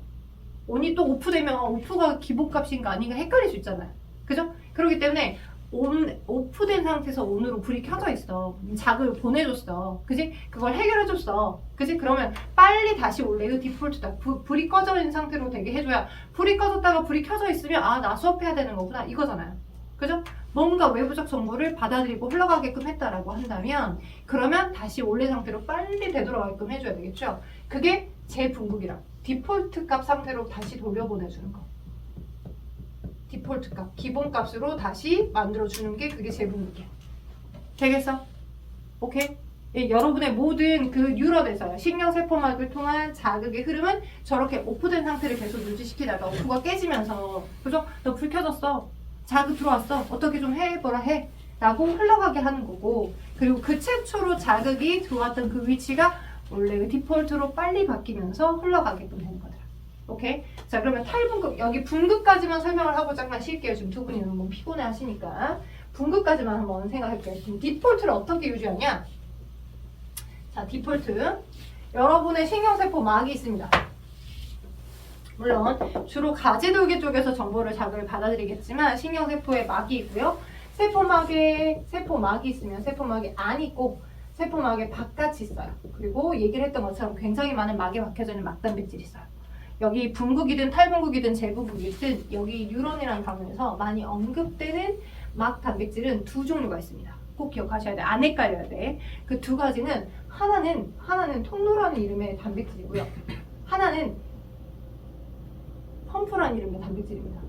온이 또 오프되면 오프가 기본값인가 아닌가 헷갈릴 수 있잖아요. 그죠? 그렇기 때문에 오프된 상태에서 온으로 불이 켜져 있어. 자극을 보내줬어. 그지? 그걸 해결해줬어. 그지? 그러면 빨리 다시 원래 그 디폴트다. 불이 꺼져 있는 상태로 되게 해줘야, 불이 꺼졌다가 불이 켜져 있으면 나 수업해야 되는 거구나 이거잖아요. 그죠? 뭔가 외부적 정보를 받아들이고 흘러가게끔 했다라고 한다면, 그러면 다시 원래 상태로 빨리 되돌아가게끔 해줘야 되겠죠? 그게 재분극이라. 디폴트 값 상태로 다시 돌려보내주는 거. 디폴트 값, 기본 값으로 다시 만들어주는 게 그게 재분극이야. 되겠어? 오케이? 여러분의 모든 그 뉴런에서요, 신경세포막을 통한 자극의 흐름은 저렇게 오프된 상태를 계속 유지시키다가 오프가 깨지면서, 그죠? 너 불 켜졌어. 자극 들어왔어. 어떻게 좀 해보라 해. 라고 흘러가게 하는 거고, 그리고 그 최초로 자극이 들어왔던 그 위치가 원래 디폴트로 빨리 바뀌면서 흘러가게끔 되는 거더라. 오케이? 자, 그러면 탈분극, 여기 분극까지만 설명을 하고 잠깐 쉴게요. 지금 두 분이 너무 피곤해 하시니까. 분극까지만 한번 생각해볼게요. 지금 디폴트를 어떻게 유지하냐? 자, 디폴트. 여러분의 신경세포 막이 있습니다. 물론 주로 가지돌기 쪽에서 정보를 자극을 받아들이겠지만 신경세포에 막이 있고요. 세포막이 있으면 세포막이 안 있고, 세포막의 바깥이 있어요. 그리고 얘기를 했던 것처럼 굉장히 많은 막에 박혀져 있는 막단백질이 있어요. 여기 분국이든 탈분국이든 재분국이든 여기 뉴런이라는 강론에서 많이 언급되는 막 단백질은 두 종류가 있습니다. 꼭 기억하셔야 돼. 안 헷갈려야 돼. 그 두 가지는 하나는 통로라는 이름의 단백질이고요. 하나는 펌프라는 이름의 단백질입니다.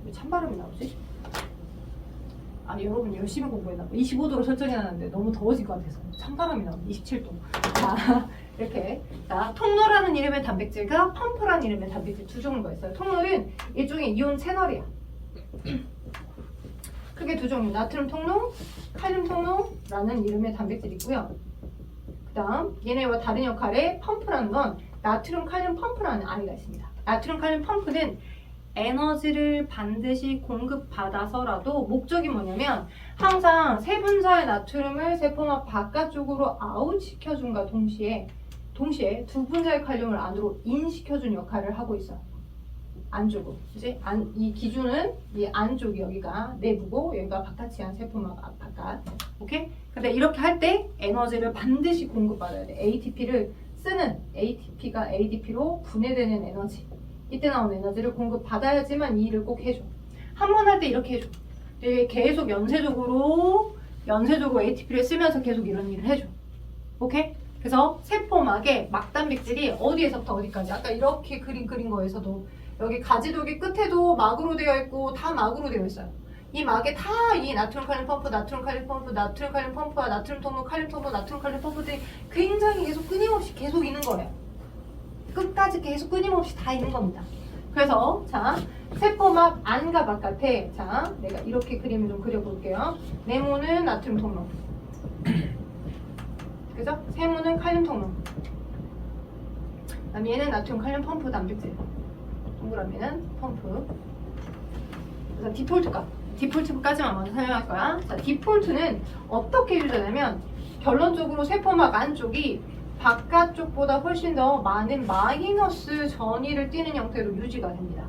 왜 찬바람이 나오지? 아, 여러분 열심히 공부했나 봐. 25도로 설정해놨는데 너무 더워질 것 같아서 찬바람이 나오네. 27도. 자, 이렇게. 자, 통로라는 이름의 단백질과 펌프라는 이름의 단백질 두 종류가 있어요. 통로는 일종의 이온 채널이야. 크게 두 종류. 나트륨 통로, 칼륨 통로라는 이름의 단백질이 있고요. 그 다음 얘네와 다른 역할의 펌프라는 건 나트륨 칼륨 펌프라는 아이가 있습니다. 나트륨 칼륨 펌프는 에너지를 반드시 공급받아서라도 목적이 뭐냐면 항상 세분자의 나트륨을 세포막 바깥쪽으로 아웃시켜준과 동시에 두 분자의 칼륨을 안으로 인시켜준 역할을 하고 있어요. 안쪽으로. 이제 이 기준은 이 안쪽이 여기가 내부고 여기가 바깥이한 세포막 바깥. 오케이? 근데 이렇게 할 때 에너지를 반드시 공급받아야 돼. ATP를 쓰는 ATP가 ADP로 분해되는 에너지. 이때 나온 에너지를 공급받아야지만 이 일을 꼭 해줘. 한 번 할 때 이렇게 해줘. 계속 연쇄적으로 ATP를 쓰면서 계속 이런 일을 해줘. 오케이? 그래서 세포막에 막단백질이 어디에서부터 어디까지 아까 이렇게 그린 거에서도 여기 가지돌기 끝에도 막으로 되어 있고 다 막으로 되어 있어요. 이 막에 다 이 나트륨 칼륨 펌프, 나트륨 칼륨 펌프, 나트륨 칼륨 펌프와 나트륨 통로, 칼륨 통로, 나트륨 칼륨 펌프들이 굉장히 계속 끊임없이 계속 있는 거예요. 끝까지 계속 끊임없이 다 있는 겁니다. 그래서 자, 세포막 안과 바깥에 자, 내가 이렇게 그림을 좀 그려볼게요. 네모는 나트륨 통로, 그죠? 세모는 칼륨 통로. 그다음 얘는 나트륨 칼륨 펌프 단백질. 동그라미는 펌프. 그래서 디폴트까지만 먼저 설명할 거야. 자, 디폴트는 어떻게 유지되냐면 결론적으로 세포막 안쪽이 바깥쪽보다 훨씬 더 많은 마이너스 전위를 띠는 형태로 유지가 됩니다.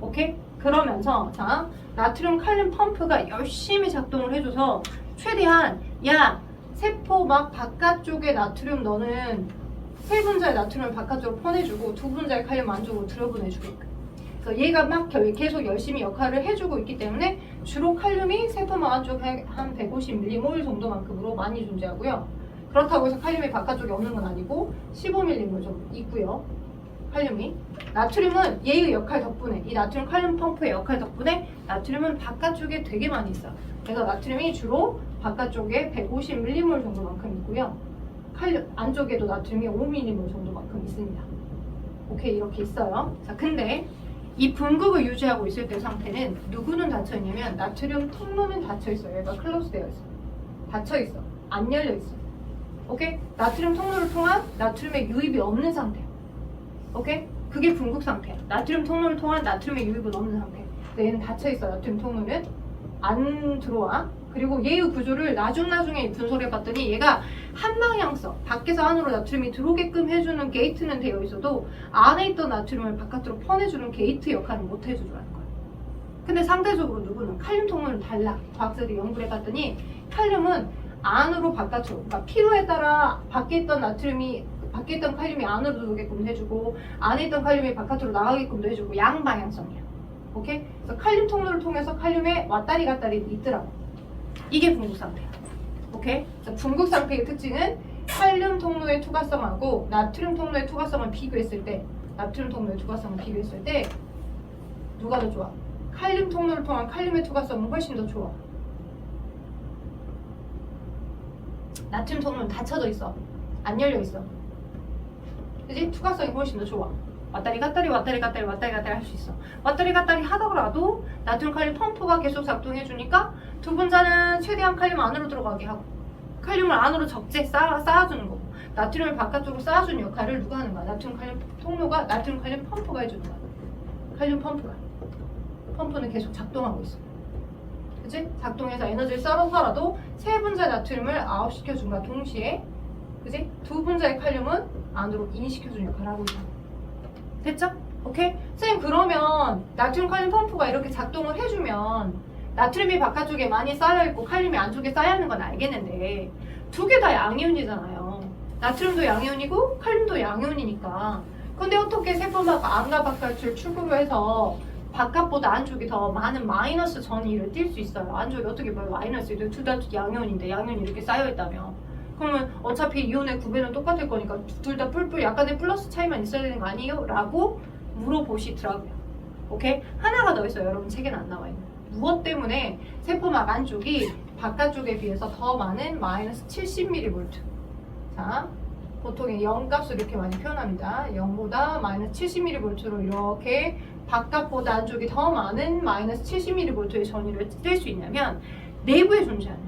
오케이? 그러면서 자, 나트륨 칼륨 펌프가 열심히 작동을 해줘서 최대한 야, 세포막 바깥쪽에 나트륨 너는 세 분자의 나트륨을 바깥쪽으로 퍼내주고 두 분자의 칼륨 안쪽으로 들여보내주게끔. 그래서 얘가 막 계속 열심히 역할을 해주고 있기 때문에 주로 칼륨이 세포막 안쪽에 한 150mm몰 정도만큼으로 많이 존재하고요. 그렇다고 해서 칼륨이 바깥쪽에 없는 건 아니고 15mm몰 정도 있고요. 칼륨이. 나트륨은 얘의 역할 덕분에 이 나트륨 칼륨 펌프의 역할 덕분에 나트륨은 바깥쪽에 되게 많이 있어요. 그래서 나트륨이 주로 바깥쪽에 150mm몰 정도만큼 있고요. 칼륨 안쪽에도 나트륨이 5mm몰 정도만큼 있습니다. 오케이, 이렇게 있어요. 자, 근데 이 분국을 유지하고 있을 때 상태는 누구는 닫혀있냐면 나트륨 통로는 닫혀있어요. 얘가 클로즈 되어 있어. 닫혀있어. 안 열려있어. 오케이? 나트륨 통로를 통한 나트륨의 유입이 없는 상태. 오케이? 그게 분국 상태야. 나트륨 통로를 통한 나트륨의 유입은 없는 상태. 근데 얘는 닫혀있어. 나트륨 통로는 안 들어와. 그리고 얘의 구조를 나중에 분석해봤더니 얘가 한방향성, 밖에서 안으로 나트륨이 들어오게끔 해주는 게이트는 되어 있어도 안에 있던 나트륨을 바깥으로 퍼내주는 게이트 역할을 못 해주더라는 거야. 근데 상대적으로 누구는 칼륨 통로는 달라. 과학자들이 연구를 해봤더니 칼륨은 안으로 바깥으로, 그러니까 필요에 따라 밖에 있던 칼륨이 안으로 들어오게끔 해주고 안에 있던 칼륨이 바깥으로 나가게끔도 해주고 양방향성이야. 오케이? 그래서 칼륨 통로를 통해서 칼륨의 왔다리 갔다리 있더라고. 이게 분국 상태야. 오케이? 자, 분국 상태의 특징은 칼륨 통로의 투과성하고 나트륨 통로의 투과성을 비교했을 때 누가 더 좋아? 칼륨 통로를 통한 칼륨의 투과성은 훨씬 더 좋아. 나트륨 통로는 닫혀져 있어. 안 열려 있어. 그지? 투과성이 훨씬 더 좋아. 왔다리 갔다리 할 수 있어. 왔다리 갔다리 하더라도 나트륨 칼륨 펌프가 계속 작동해주니까 두 분자는 최대한 칼륨 안으로 들어가게 하고 칼륨을 안으로 적재 쌓아주는 거고 나트륨을 바깥쪽으로 쌓아주는 역할을 누가 하는 거야? 나트륨 칼륨 통로가 나트륨 칼륨 펌프가 해주는 거야. 칼륨 펌프는 계속 작동하고 있어. 그치? 작동해서 에너지를 썰어서라도 세 분자의 나트륨을 아웃시켜준과 동시에 그치? 두 분자의 칼륨은 안으로 인시켜주는 역할을 하고 있어. 됐죠? 오케이? 선생님 그러면 나트륨 칼륨 펌프가 이렇게 작동을 해주면 나트륨이 바깥쪽에 많이 쌓여있고 칼륨이 안쪽에 쌓여있는 건 알겠는데 두 개 다 양이온이잖아요. 나트륨도 양이온이고 칼륨도 양이온이니까. 근데 어떻게 세포막 안과 바깥을 축으로 해서 바깥보다 안쪽이 더 많은 마이너스 전위를 띌 수 있어요. 안쪽이 어떻게 보면 마이너스인데 둘 다 양이온인데 양이온이 이렇게 쌓여있다며. 그러면 어차피 이온의 구배는 똑같을 거니까 둘 다 뿔뿔 약간의 플러스 차이만 있어야 되는 거 아니에요? 라고 물어보시더라고요. 오케이? 하나가 더 있어요. 여러분 책에는 안 나와 있는. 무엇 때문에 세포막 안쪽이 바깥쪽에 비해서 더 많은 마이너스 70mV. 자, 보통 0값을 이렇게 많이 표현합니다. 0보다 마이너스 70mV로 이렇게 바깥보다 안쪽이 더 많은 마이너스 70mV의 전위를 뗄 수 있냐면 내부에 존재하는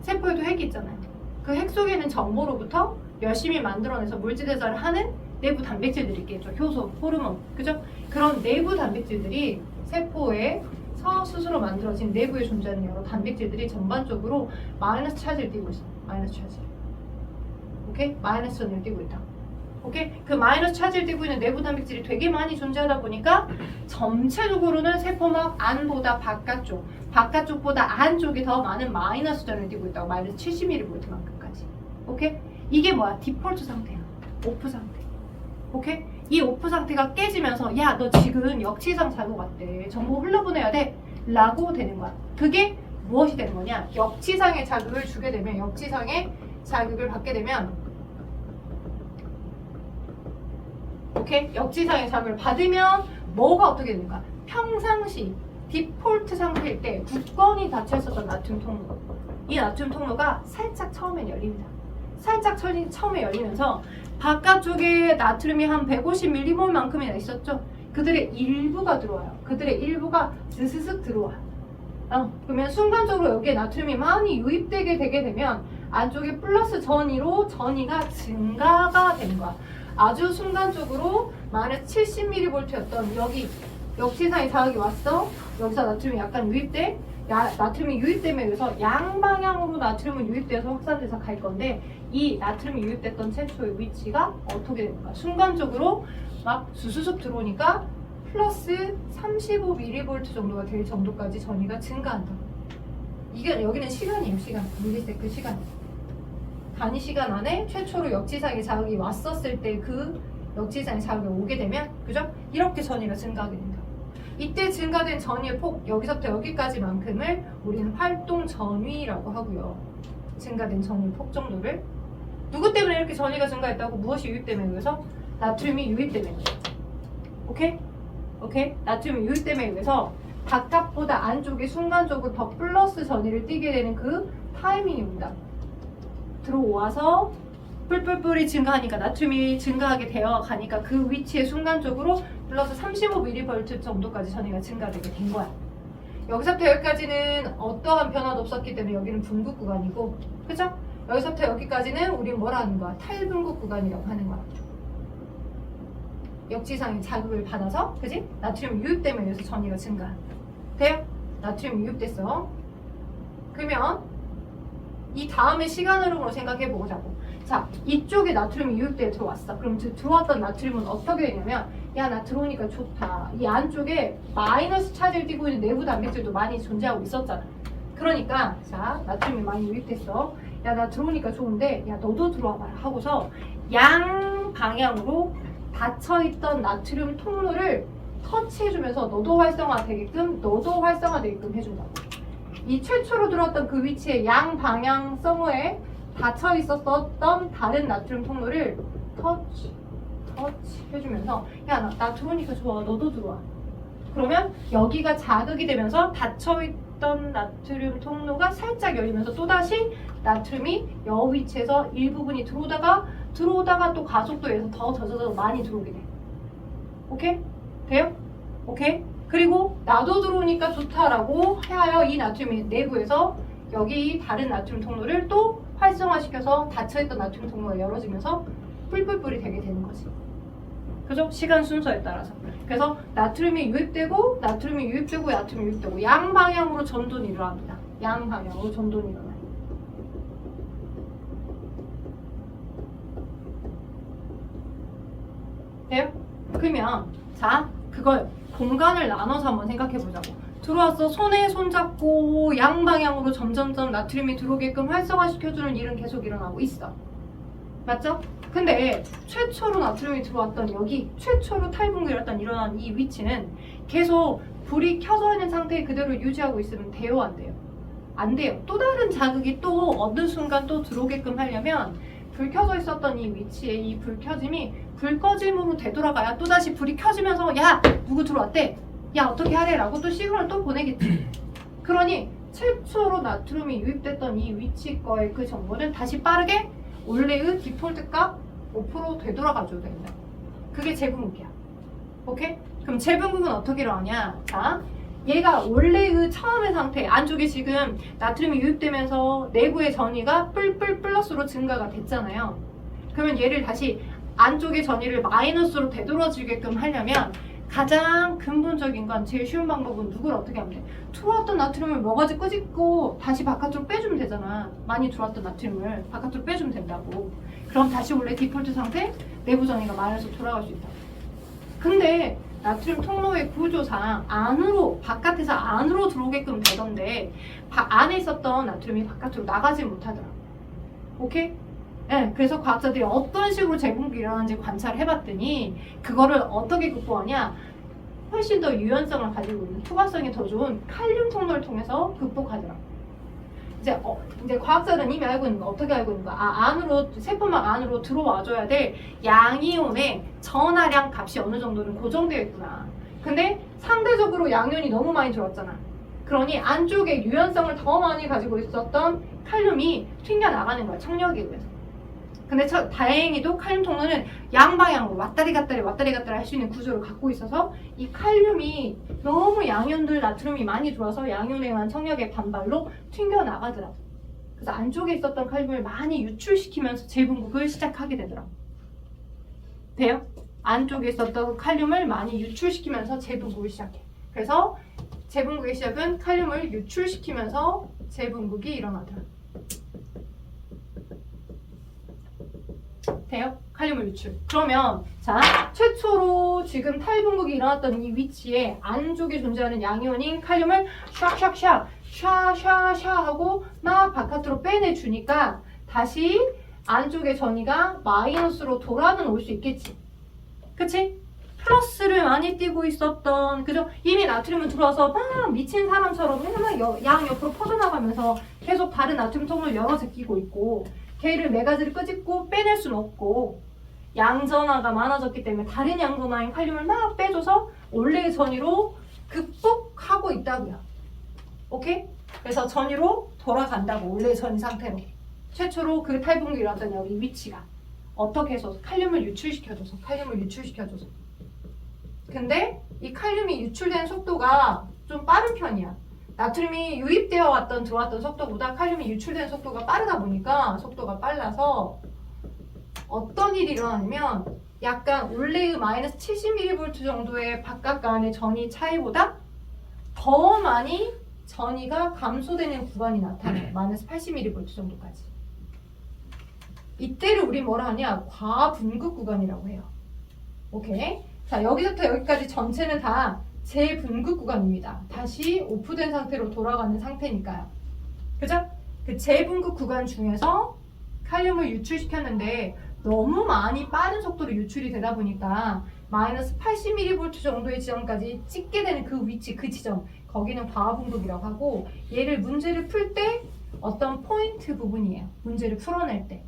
세포에도 핵이 있잖아요. 그 핵 속에는 정보로부터 열심히 만들어내서 물질대사를 하는 내부 단백질들이 있겠죠. 효소, 호르몬, 그죠? 그런 내부 단백질들이 세포에서 스스로 만들어진 내부에 존재하는 여러 단백질들이 전반적으로 마이너스 차지를 띠고 있어. 마이너스 차지. 오케이? 마이너스 전위를 띠고 있다. 오케이? 그 마이너스 차지를 띠고 있는 내부 단백질이 되게 많이 존재하다 보니까 전체적으로는 세포막 안보다 바깥쪽, 바깥쪽보다 안쪽이 더 많은 마이너스 전위를 띠고 있다고. 마이너스 70mV만큼까지. 오케이? 이게 뭐야? 디폴트 상태야. 오프 상태. 오케이? 이 오프 상태가 깨지면서 야, 너 지금 역치상 자극 왔대. 정보 흘러보내야 돼. 라고 되는 거야. 그게 무엇이 되는 거냐? 역치상의 자극을 주게 되면, 역치상의 자극을 받게 되면, 오케이? 역지상의 자극을 받으면 뭐가 어떻게 되는가? 평상시 디폴트 상태일 때 굳건히 닫혀 있었던 나트륨 통로, 이 나트륨 통로가 살짝 처음에 열립니다. 살짝 처음에 열리면서 바깥쪽에 나트륨이 한 150mg만큼이나 있었죠. 그들의 일부가 들어와요. 그들의 일부가 스스슥 들어와요. 그러면 순간적으로 여기에 나트륨이 많이 유입되게 되게 되면 안쪽에 플러스 전위로 전위가 증가가 되는 거야. 아주 순간적으로 마이너스 70mV였던 여기 역지상의 자극이 왔어. 여기서 나트륨이 약간 유입돼. 나트륨이 유입됨에 의해서 양방향으로 나트륨은 유입돼서 확산돼서 갈 건데, 이 나트륨이 유입됐던 최초의 위치가 어떻게 됩니까? 순간적으로 막 수수숙 들어오니까 플러스 35mV 정도가 될 정도까지 전위가 증가한다. 이게 여기는 시간이에요. 시간. 밀리세컨 시간. 단위 시간 안에 최초로 역지상의 자극이 왔었을 때 그 역지상의 자극이 오게 되면, 그죠? 이렇게 전위가 증가하게 된다. 이때 증가된 전위의 폭, 여기서부터 여기까지만큼을 우리는 활동 전위라고 하고요. 증가된 전위의 폭 정도를. 누구 때문에 이렇게 전위가 증가했다고? 무엇이 유입됨에 의해서? 나트륨이 유입됨에 의해서. 오케이? 오케이? 나트륨이 유입됨에 의해서 바깥보다 안쪽에 순간적으로 더 플러스 전위를 띠게 되는 그 타이밍이 온다. 들어와서 뿔뿔뿔이 증가하니까, 나트륨이 증가하게 되어 가니까 그 위치에 순간적으로 플러스 35mV 정도까지 전위가 증가되게 된 거야. 여기서부터 여기까지는 어떠한 변화도 없었기 때문에 여기는 분급 구간이고, 그죠? 여기서부터 여기까지는 우리는 뭐라 하는 거야? 탈분급 구간이라고 하는 거야. 역지상의 자극을 받아서, 그지? 나트륨 유입됨에 의해서 전위가 증가. 돼요? 나트륨이 유입됐어. 그러면 이 다음의 시간 흐름으로 생각해 보자고. 자, 이쪽에 나트륨이 유입돼 들어왔어. 그럼 들어왔던 나트륨은 어떻게 되냐면, 야, 나 들어오니까 좋다. 이 안쪽에 마이너스 차지를 띠고 있는 내부 단백질도 많이 존재하고 있었잖아. 그러니까 자, 나트륨이 많이 유입됐어. 야, 나 들어오니까 좋은데, 야, 너도 들어와봐라 하고서 양 방향으로 닫혀있던 나트륨 통로를 터치해주면서 너도 활성화되게끔 해준다고. 이 최초로 들어왔던 그 위치에 양 방향성에 닫혀 있었던 다른 나트륨 통로를 터치 해주면서, 야, 나 들어오니까 좋아. 너도 들어와. 그러면 여기가 자극이 되면서 닫혀있던 나트륨 통로가 살짝 열리면서 또다시 나트륨이 여 위치에서 일부분이 들어오다가 또 가속도에서 더 젖어서 많이 들어오게 돼. 오케이? 돼요? 오케이? 그리고 나도 들어오니까 좋다라고 하여 이 나트륨 내부에서 여기 다른 나트륨 통로를 또 활성화시켜서 닫혀있던 나트륨 통로가 열어지면서 뿔뿔뿔이 되게 되는 거지. 그죠? 시간 순서에 따라서. 그래서 나트륨이 유입되고 양 방향으로 전도는 일어납니다. 양 방향으로 전도는 일어나요. 돼요? 그러면 자, 그걸 공간을 나눠서 한번 생각해 보자고. 들어왔어. 손에 손잡고 양방향으로 점점점 나트륨이 들어오게끔 활성화시켜주는 일은 계속 일어나고 있어. 맞죠? 근데 최초로 나트륨이 들어왔던 여기, 최초로 탈분구였던 일어난 이 위치는 계속 불이 켜져 있는 상태 그대로 유지하고 있으면 돼요, 안 돼요? 안 돼요. 또 다른 자극이 또 어느 순간 또 들어오게끔 하려면 불 켜져 있었던 이 위치에 이 불 켜짐이 불 꺼짐으로 되돌아가야 또다시 불이 켜지면서 야! 누구 들어왔대? 야 어떻게 하래? 라고 또 시그널을 또 보내겠지. 그러니 최초로 나트륨이 유입됐던 이 위치 거의 그 정보는 다시 빠르게 원래의 디폴트 값 5% 되돌아가줘야 된다. 그게 재분극이야. 오케이? 그럼 재분극은 어떻게 일어나냐? 자, 얘가 원래의 처음의 상태, 안쪽에 지금 나트륨이 유입되면서 내부의 전위가 뿔뿔 플러스로 증가가 됐잖아요. 그러면 얘를 다시 안쪽의 전위를 마이너스로 되돌아주게끔 하려면 가장 근본적인 건 제일 쉬운 방법은 누구를 어떻게 하면 돼? 들어왔던 나트륨을 뭐가지 끄집고 다시 바깥으로 빼주면 되잖아. 많이 들어왔던 나트륨을 바깥으로 빼주면 된다고. 그럼 다시 원래 디폴트 상태 내부 전위가 마이너스로 돌아갈 수 있다. 근데 나트륨 통로의 구조상 안으로, 바깥에서 안으로 들어오게끔 되던데 안에 있었던 나트륨이 바깥으로 나가지 못하더라. 오케이? 네, 그래서 과학자들이 어떤 식으로 재분극이 일어나는지 관찰을 해봤더니 그거를 어떻게 극복하냐? 훨씬 더 유연성을 가지고 있는 투과성이 더 좋은 칼륨 통로를 통해서 극복하더라. 이제 과학자들은 이미 알고 있는 거 어떻게 알고 있는 거? 안으로 세포막 안으로 들어와줘야 될 양이온의 전하량 값이 어느 정도는 고정되어 있구나. 근데 상대적으로 양이온이 너무 많이 들어왔잖아. 그러니 안쪽에 유연성을 더 많이 가지고 있었던 칼륨이 튕겨 나가는 거야, 청력에 의해서. 근데 다행히도 칼륨 통로는 양방향으로 왔다리 갔다리 할 수 있는 구조를 갖고 있어서 이 칼륨이 너무 양이온들 나트륨이 많이 들어와서 양이온에 의한 청력의 반발로 튕겨 나가더라. 그래서 안쪽에 있었던 칼륨을 많이 유출시키면서 재분극을 시작하게 되더라. 돼요? 안쪽에 있었던 칼륨을 많이 유출시키면서 재분극을 시작해. 그래서 재분극의 시작은 칼륨을 유출시키면서 재분극이 일어나더라. 돼요? 칼륨을 유출. 그러면 자, 최초로 지금 탈분극이 일어났던 이 위치에 안쪽에 존재하는 양이온인 칼륨을 샤샤샤 하고 막 바깥으로 빼내주니까 다시 안쪽의 전위가 마이너스로 돌아는 올 수 있겠지. 그치? 플러스를 많이 띄고 있었던, 그죠? 이미 나트륨은 들어와서 막 미친 사람처럼 맨날 양 옆으로 퍼져나가면서 계속 다른 나트륨 통로를 열어 제끼고 있고, 걔를 네 가지를 끄집고 빼낼 수는 없고, 양전하가 많아졌기 때문에 다른 양전하인 칼륨을 막 빼줘서 원래의 전위로 극복하고 있다고요. 오케이? 그래서 전위로 돌아간다고, 원래의 전위 상태로. 최초로 그 탈분극이 일어났던 여기 위치가 어떻게 해서 칼륨을 유출시켜줘서 근데 이 칼륨이 유출되는 속도가 좀 빠른 편이야. 나트륨이 유입되어 들어왔던 속도보다 칼륨이 유출되는 속도가 빠르다 보니까 속도가 빨라서 어떤 일이 일어나냐면 약간 원래의 마이너스 70mV 정도의 바깥과 안의 전위 차이보다 더 많이 전위가 감소되는 구간이 나타나요. 마이너스 80mV 정도까지. 이때를 우리 뭐라 하냐? 과분극 구간이라고 해요. 오케이? 자, 여기서부터 여기까지 전체는 다 재분극 구간입니다. 다시 오프된 상태로 돌아가는 상태니까요. 그죠? 그 재분극 구간 중에서 칼륨을 유출시켰는데 너무 많이 빠른 속도로 유출이 되다 보니까 마이너스 80mV 정도의 지점까지 찍게 되는 그 위치, 그 지점, 거기는 과분극이라고 하고, 얘를 문제를 풀 때 어떤 포인트 부분이에요. 문제를 풀어낼 때.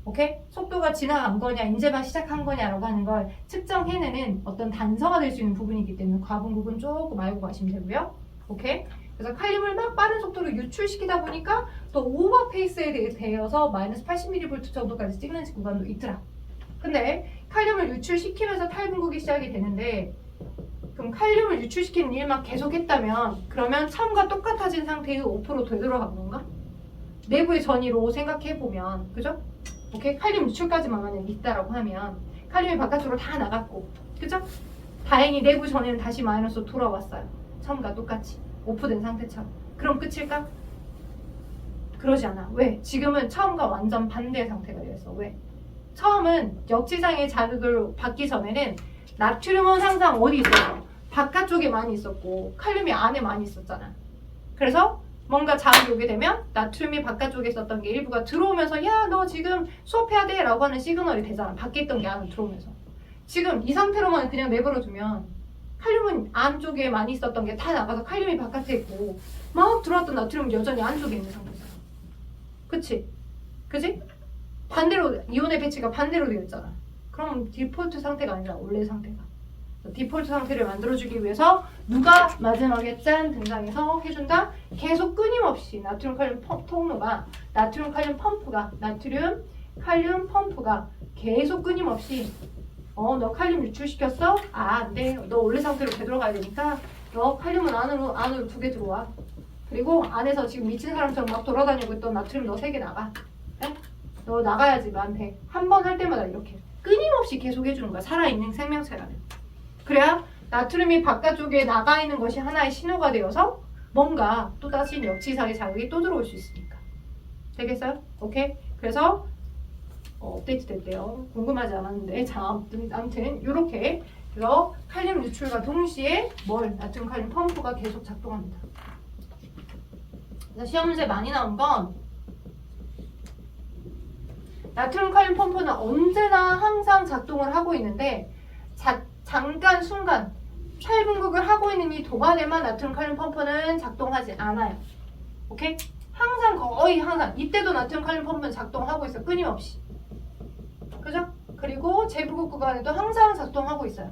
오케이? 속도가 지나간 거냐, 이제만 시작한 거냐라고 하는 걸 측정해내는 어떤 단서가 될 수 있는 부분이기 때문에 과분극은 조금 알고 가시면 되고요. 오케이? 그래서 칼륨을 막 빠른 속도로 유출시키다 보니까 또 오버 페이스에 대해서 마이너스 80mV 정도까지 찍는 구간도 있더라. 근데 칼륨을 유출시키면서 탈분극이 시작이 되는데, 그럼 칼륨을 유출시키는 일만 계속했다면 그러면 처음과 똑같아진 상태의 5% 되돌아간 건가? 내부의 전위로 생각해보면, 그죠? 오케이? 칼륨 유출까지만 만약 있다라고 하면 칼륨이 바깥으로 다 나갔고, 그죠? 다행히 내부 전위는 다시 마이너스로 돌아왔어요. 처음과 똑같이 오프된 상태처럼. 그럼 끝일까? 그러지 않아. 왜? 지금은 처음과 완전 반대의 상태가 되었어. 왜? 처음은 역지상의 자극을 받기 전에는 나트륨은 항상 어디 있어요? 바깥쪽에 많이 있었고 칼륨이 안에 많이 있었잖아. 그래서 뭔가 자극이 오게 되면 나트륨이 바깥쪽에 있었던 게 일부가 들어오면서 야, 너 지금 수업해야 돼 라고 하는 시그널이 되잖아. 밖에 있던 게 안으로 들어오면서. 지금 이 상태로만 그냥 내버려 두면 칼륨은 안쪽에 많이 있었던 게 다 나가서 칼륨이 바깥에 있고 막 들어왔던 나트륨은 여전히 안쪽에 있는 상태잖아. 그치? 그치? 반대로 이온의 배치가 반대로 되어 있잖아. 그럼 디폴트 상태가 아니라 원래 상태가. 디폴트 상태를 만들어주기 위해서 누가 마지막에 짠 등장해서 해준다? 계속 끊임없이 나트륨 칼륨 통로가 나트륨 칼륨 펌프가 계속 끊임없이 너 칼륨 유출시켰어? 안돼. 너 원래 상태로 되돌아가야 되니까 너 칼륨은 안으로 2개 들어와. 그리고 안에서 지금 미친 사람처럼 막 돌아다니고 있던 나트륨 너 3개 나가. 네? 너 나가야지 나한테. 한 번 할 때마다 이렇게 끊임없이 계속 해주는 거야. 살아있는 생명체라면. 그래야 나트륨이 바깥쪽에 나가 있는 것이 하나의 신호가 되어서 뭔가 또다시 역지사의 자극이 또 들어올 수 있으니까. 되겠어요? 오케이? 그래서 업데이트 됐대요. 궁금하지 않았는데. 자, 아무튼 이렇게 그래서 칼륨 유출과 동시에 나트륨 칼륨 펌프가 계속 작동합니다. 그래서 시험 문제 많이 나온 건 나트륨 칼륨 펌프는 언제나 항상 작동을 하고 있는데 잠깐 순간 탈분극을 하고 있는 이 동안에만 나트륨 칼륨 펌프는 작동하지 않아요. 오케이? 항상 거의 항상 이때도 나트륨 칼륨 펌프는 작동하고 있어요. 끊임없이. 그죠? 그리고 재분극 구간에도 항상 작동하고 있어요.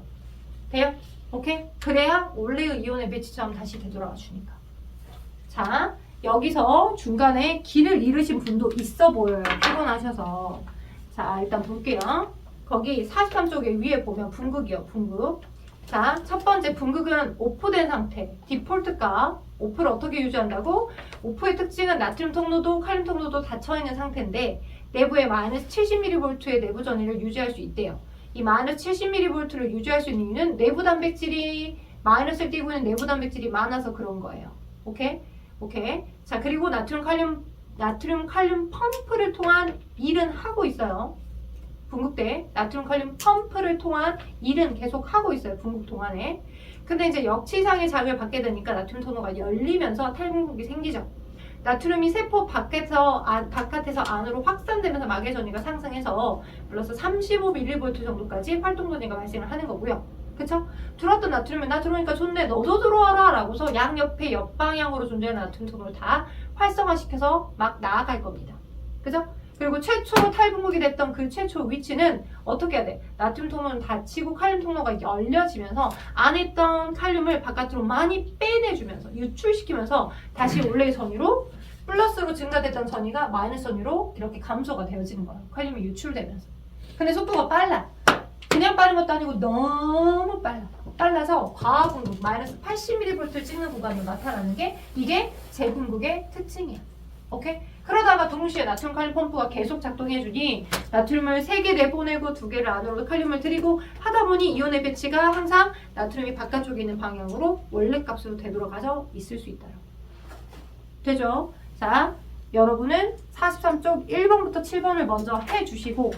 돼요? 오케이? 그래야 원래의 이온의 배치처럼 다시 되돌아와 주니까. 자, 여기서 중간에 길을 잃으신 분도 있어 보여요. 피곤하셔서. 자, 일단 볼게요. 거기 43쪽에 위에 보면 분극이요. 분극. 자, 첫 번째 분극은 오프된 상태. 디폴트가 오프를 어떻게 유지한다고? 오프의 특징은 나트륨 통로도 칼륨 통로도 닫혀있는 상태인데 내부에 마이너스 70mV의 내부 전위를 유지할 수 있대요. 이 마이너스 70mV를 유지할 수 있는 이유는 내부 단백질이 마이너스를 띄고 있는 내부 단백질이 많아서 그런 거예요. 오케이? 오케이. 자, 그리고 나트륨 칼륨 펌프를 통한 일은 하고 있어요. 분극 때 나트륨 칼륨 펌프를 통한 일은 계속 하고 있어요. 분극 동안에. 근데 이제 역치상의 자극을 받게 되니까 나트륨 통로가 열리면서 탈분극이 생기죠. 나트륨이 세포 바깥에서 안으로 확산되면서 막의 전위가 상승해서 플러스 35mV 정도까지 활동 전위가 발생을 하는 거고요. 그쵸? 들어왔던 나트륨이 나 들어오니까 좋네. 너도 들어와라 라고서 양옆에 옆방향으로 존재하는 나트륨 통로를 다 활성화시켜서 막 나아갈 겁니다. 그죠? 그리고 최초 탈분극이 됐던 그 최초 위치는 어떻게 해야 돼? 나트륨 통로는 닫히고 칼륨 통로가 열려지면서 안에 있던 칼륨을 바깥으로 많이 빼내주면서 유출시키면서 다시 원래의 전위로 플러스로 증가됐던 전위가 마이너스 전위로 이렇게 감소가 되어지는 거예요. 칼륨이 유출되면서. 근데 속도가 빨라. 그냥 빠른 것도 아니고 너무 빨라. 빨라서 과분극 마이너스 80mV를 찍는 구간으로 나타나는 게 이게 재분극의 특징이야. 오케이? 그러다가 동시에 나트륨 칼륨 펌프가 계속 작동해주니 나트륨을 3개 내보내고 2개를 안으로 칼륨을 들이고 하다 보니 이온의 배치가 항상 나트륨이 바깥쪽에 있는 방향으로 원래 값으로 되돌아가서 있을 수 있다. 되죠? 자, 여러분은 43쪽 1번부터 7번을 먼저 해주시고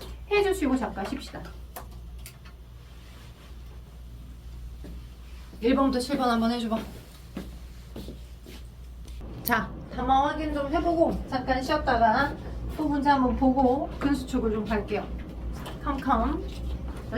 잠깐 쉽시다. 1번부터 7번 한번 해줘봐. 자, 담화 확인 좀 해보고 잠깐 쉬었다가 또 문제 한번 보고 근수축을 좀 갈게요. 컴컴.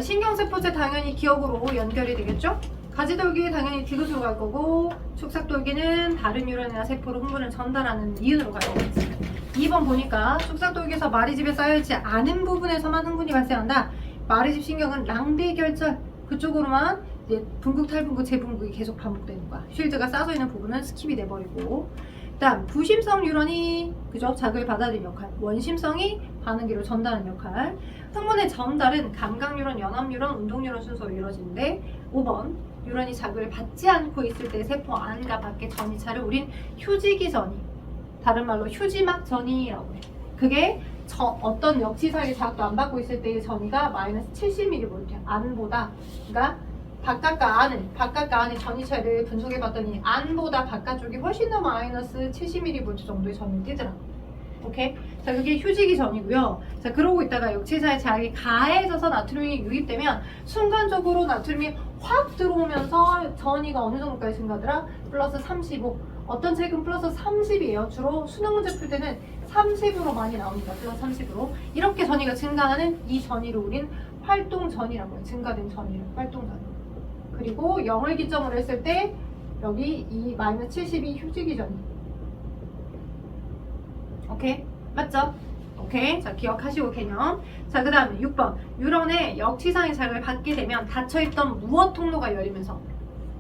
신경세포체 당연히 기억으로 연결이 되겠죠? 가지돌기 당연히 디귿으로 갈 거고 축삭돌기는 다른 유런이나 세포로 흥분을 전달하는 이윤으로 갈 거겠습니다. 2번 보니까 축삭돌기에서 마리집에 쌓여있지 않은 부분에서만 흥분이 발생한다. 마리집 신경은 랑비결절 그쪽으로만 이제 분극, 탈분극, 재분극이 계속 반복되는 거야. 쉴드가 싸져 있는 부분은 스킵이 돼버리고. 일단 부심성 뉴런이 그죠? 자극을 받아들이는 역할. 원심성이 반응기로 전달하는 역할. 흥분의 전달은 감각 뉴런, 연합 뉴런, 운동 뉴런 순서로 이루어지는데 5번 뉴런이 자극을 받지 않고 있을 때 세포 안과 밖의 전이차를 우린 휴지기 전이, 다른 말로 휴지막 전이라고 해. 그게 어떤 역지사의 자극도 안 받고 있을 때의 전이가 마이너스 70mV 안보다, 그러니까 바깥과 안의 전이차를 분석해봤더니 안보다 바깥쪽이 훨씬 더 마이너스 70mV 정도의 전이 뜨더라고요. 오케이? 자, 그게 휴지기 전이고요. 자, 그러고 있다가 역치사의 자극이 가해져서 나트륨이 유입되면 순간적으로 나트륨이 확 들어오면서 전이가 어느 정도까지 증가하더라? 플러스 35. 어떤 책은 플러스 30이에요. 주로 수능 문제 풀 때는 30으로 많이 나옵니다. 플러스 30으로. 이렇게 전이가 증가하는 이 전이를 우린 활동전이라고 해요. 증가된 전이를. 활동전. 그리고 0을 기점으로 했을 때 여기 이 마이너스 72 휴지기 전이. 오케이? 맞죠? 오케이. 자, 기억하시고 개념. 자, 그 다음에 6번. 유런의 역치상의 자극을 받게 되면 닫혀있던 무엇 통로가 열리면서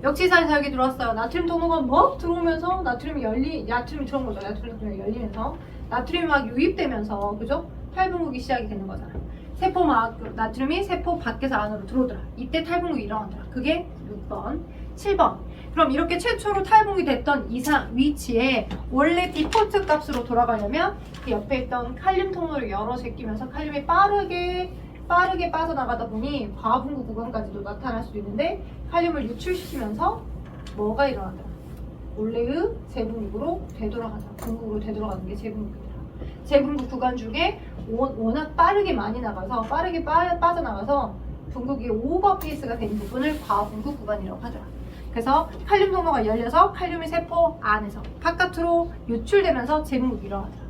역치상의 자극이 들어왔어요. 나트륨 통로가 뭐? 들어오면서 나트륨이 들어온 거죠. 나트륨 통로가 열리면서 나트륨이 막 유입되면서 그죠? 탈분국이 시작이 되는 거잖아요. 세포 막 나트륨이 세포 밖에서 안으로 들어오더라. 이때 탈분국이 일어나더라. 그게 6번. 7번. 그럼 이렇게 최초로 탈분이 됐던 위치에 원래 디폴트 값으로 돌아가려면 그 옆에 있던 칼륨 통로를 열어 제끼면서 칼륨이 빠르게 빠져나가다 보니 과분구 구간까지도 나타날 수도 있는데 칼륨을 유출시키면서 뭐가 일어나더라? 원래의 재분국으로 되돌아가자. 분국으로 되돌아가는 게 재분국이더라. 재분국 구간 중에 워낙 빠르게 많이 나가서 빠르게 빠져나가서 분국이 오버페이스가 된 부분을 과분국 구간이라고 하더라. 그래서 칼륨 통로가 열려서 칼륨이 세포 안에서 바깥으로 유출되면서 재분국이 일어나더라.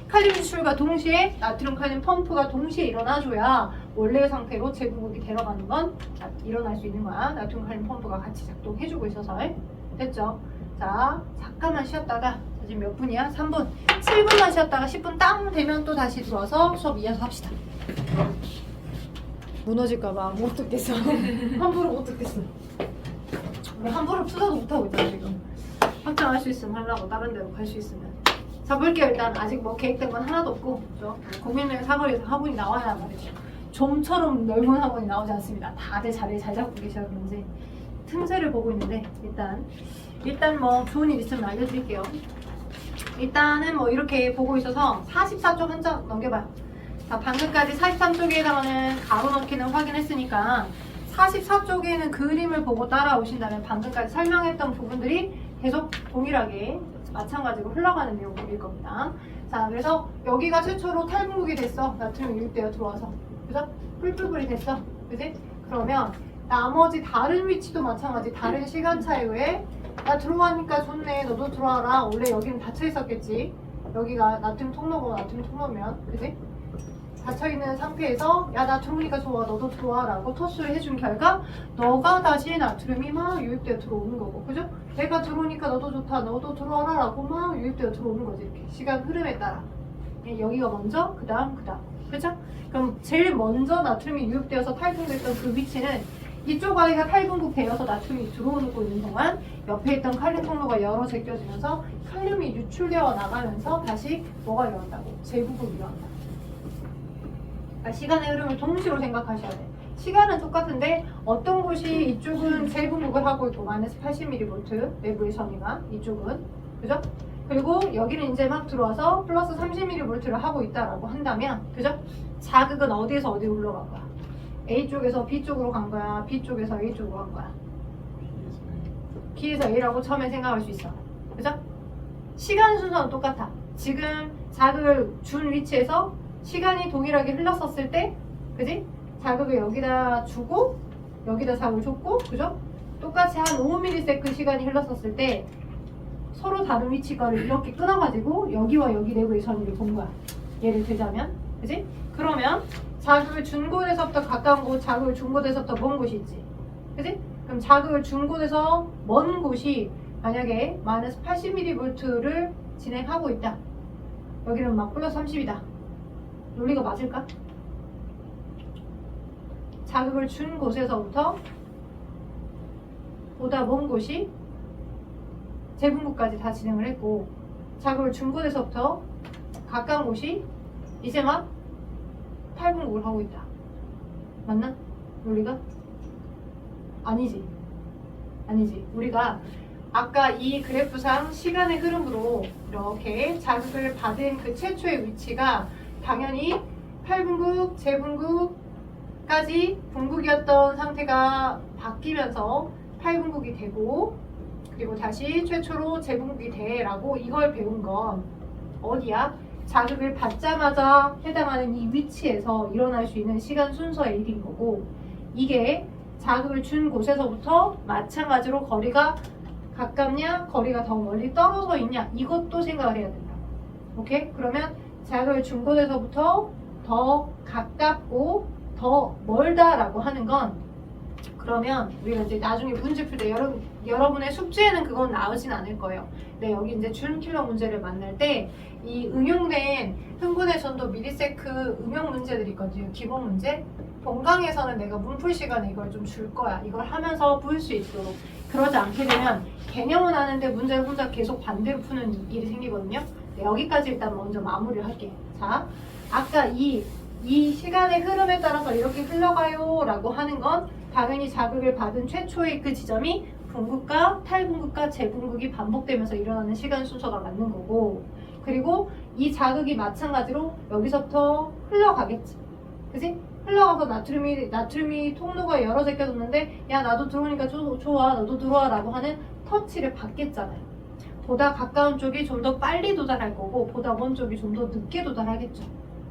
칼륨 유출과 동시에 나트륨 칼륨 펌프가 동시에 일어나줘야 원래의 상태로 재분국이 데려가는 건 일어날 수 있는 거야. 나트륨 칼륨 펌프가 같이 작동해주고 있어서. 됐죠? 자, 잠깐만 쉬었다가 지금 몇 분이야? 3분. 7분만 쉬었다가 10분 땅 되면 또 다시 들어와서 수업 이어서 합시다. 무너질까봐 못 듣겠어. 함부로 못 듣겠어. 함부로 투자도 못하고 있잖아 지금. 확장할 수 있으면 하려고 다른 데로 갈 수 있으면. 자, 볼게요. 일단 아직 뭐 계획된 건 하나도 없고 그죠? 국민의 사거리에서 학원이 나와야 말이죠. 좀처럼 넓은 학원이 나오지 않습니다. 다들 자리를 잘 잡고 계셔서 그런지 틈새를 보고 있는데 일단 뭐 좋은 일 있으면 알려드릴게요. 일단은 뭐 이렇게 보고 있어서 44쪽 한 장 넘겨봐요. 자, 방금까지 43쪽에 해당하는 가로 넣기는 확인했으니까 44쪽에는 그림을 보고 따라오신다면 방금까지 설명했던 부분들이 계속 동일하게 마찬가지로 흘러가는 내용들일 겁니다. 자, 그래서 여기가 최초로 탈분국이 됐어. 나트륨 유입되어 들어와서. 그죠? 뿔뿔뿔이 됐어. 그지? 그러면 나머지 다른 위치도 마찬가지. 다른 시간차에 의해 나 들어가니까 좋네. 너도 들어와라. 원래 여기는 닫혀 있었겠지. 여기가 나트륨 통로고 나트륨 통로면. 그지? 닫혀있는 상태에서 야, 나 들어오니까 좋아. 너도 들어와 라고 토스를 해준 결과 너가 다시 나트륨이 막 유입되어 들어오는 거고. 그죠? 내가 들어오니까 너도 좋다. 너도 들어와라 라고 막 유입되어 들어오는 거지. 이렇게 시간 흐름에 따라. 여기가 먼저 그 다음 그죠? 그럼 제일 먼저 나트륨이 유입되어서 탈분됐던 그 위치는 이쪽 아이가 탈분국 되어서 나트륨이 들어오고 있는 동안 옆에 있던 칼륨 통로가 열어 제껴지면서 칼륨이 유출되어 나가면서 다시 뭐가 일어난다고? 재분국이 일어난다. 그러니까 시간의 흐름을 동시로 생각하셔야 돼. 시간은 똑같은데 어떤 곳이 이쪽은 재분국을 하고 있고 마이너스 80mV 내부의 전이가 이쪽은 그죠? 그리고 여기는 이제 막 들어와서 플러스 30mV를 하고 있다라고 한다면 그죠? 자극은 어디에서 어디로 흘러간 거야? A쪽에서 B쪽으로 간 거야? B쪽에서 A쪽으로 간 거야? B에서 A라고 처음에 생각할 수 있어. 그죠? 시간 순서는 똑같아. 지금 자극을 준 위치에서 시간이 동일하게 흘렀었을 때 그지? 자극을 여기다 주고 여기다 자극을 줬고 그죠? 똑같이 한 5ms 시간이 흘렀었을 때 서로 다른 위치 거를 이렇게 끊어가지고 여기와 여기 내부의 전이를 본 거야. 예를 들자면 그지? 그러면 자극을 준 곳에서부터 가까운 곳, 자극을 준 곳에서부터 먼 곳이 있지. 그지? 그럼 자극을 준 곳에서 먼 곳이 만약에 마이너스 80mV를 진행하고 있다. 여기는 막 플러스 30이다. 논리가 맞을까? 자극을 준 곳에서부터 보다 먼 곳이 재분국까지 다 진행을 했고 자극을 준 곳에서부터 가까운 곳이 이제 막 탈분국을 하고 있다. 맞나? 논리가? 아니지. 우리가 아까 이 그래프상 시간의 흐름으로 이렇게 자극을 받은 그 최초의 위치가 당연히 탈분국, 재분국까지 분국이었던 상태가 바뀌면서 탈분국이 되고 그리고 다시 최초로 재분국이 돼라고 이걸 배운 건 어디야? 자극을 받자마자 해당하는 이 위치에서 일어날 수 있는 시간 순서의 일인 거고, 이게 자극을 준 곳에서부터 마찬가지로 거리가 가깝냐, 거리가 더 멀리 떨어져 있냐, 이것도 생각을 해야 된다. 오케이? 그러면 자극을 준 곳에서부터 더 가깝고 더 멀다라고 하는 건, 그러면 우리가 이제 나중에 문제 풀 때 여러분의 숙제에는 그건 나오진 않을 거예요. 네, 여기 이제 준 킬러 문제를 만날 때 이 응용된 흥분의 전도 미리세크 응용 문제들이 있거든요. 기본 문제. 본강에서는 내가 문풀 시간에 이걸 좀 줄 거야. 이걸 하면서 풀 수 있도록. 그러지 않게 되면 개념은 아는데 문제를 혼자 계속 반대로 푸는 일이 생기거든요. 네, 여기까지 일단 먼저 마무리를 할게요. 자, 아까 이 시간의 흐름에 따라서 이렇게 흘러가요 라고 하는 건 당연히 자극을 받은 최초의 그 지점이 분극과 탈분극과 재분극이 반복되면서 일어나는 시간 순서가 맞는 거고, 그리고 이 자극이 마찬가지로 여기서부터 흘러가겠지. 그지? 흘러가서 나트륨이 통로가 여러 개 껴졌는데, 야 나도 들어오니까 좋아 너도 들어와 라고 하는 터치를 받겠잖아요. 보다 가까운 쪽이 좀 더 빨리 도달할 거고 보다 먼 쪽이 좀 더 늦게 도달하겠죠.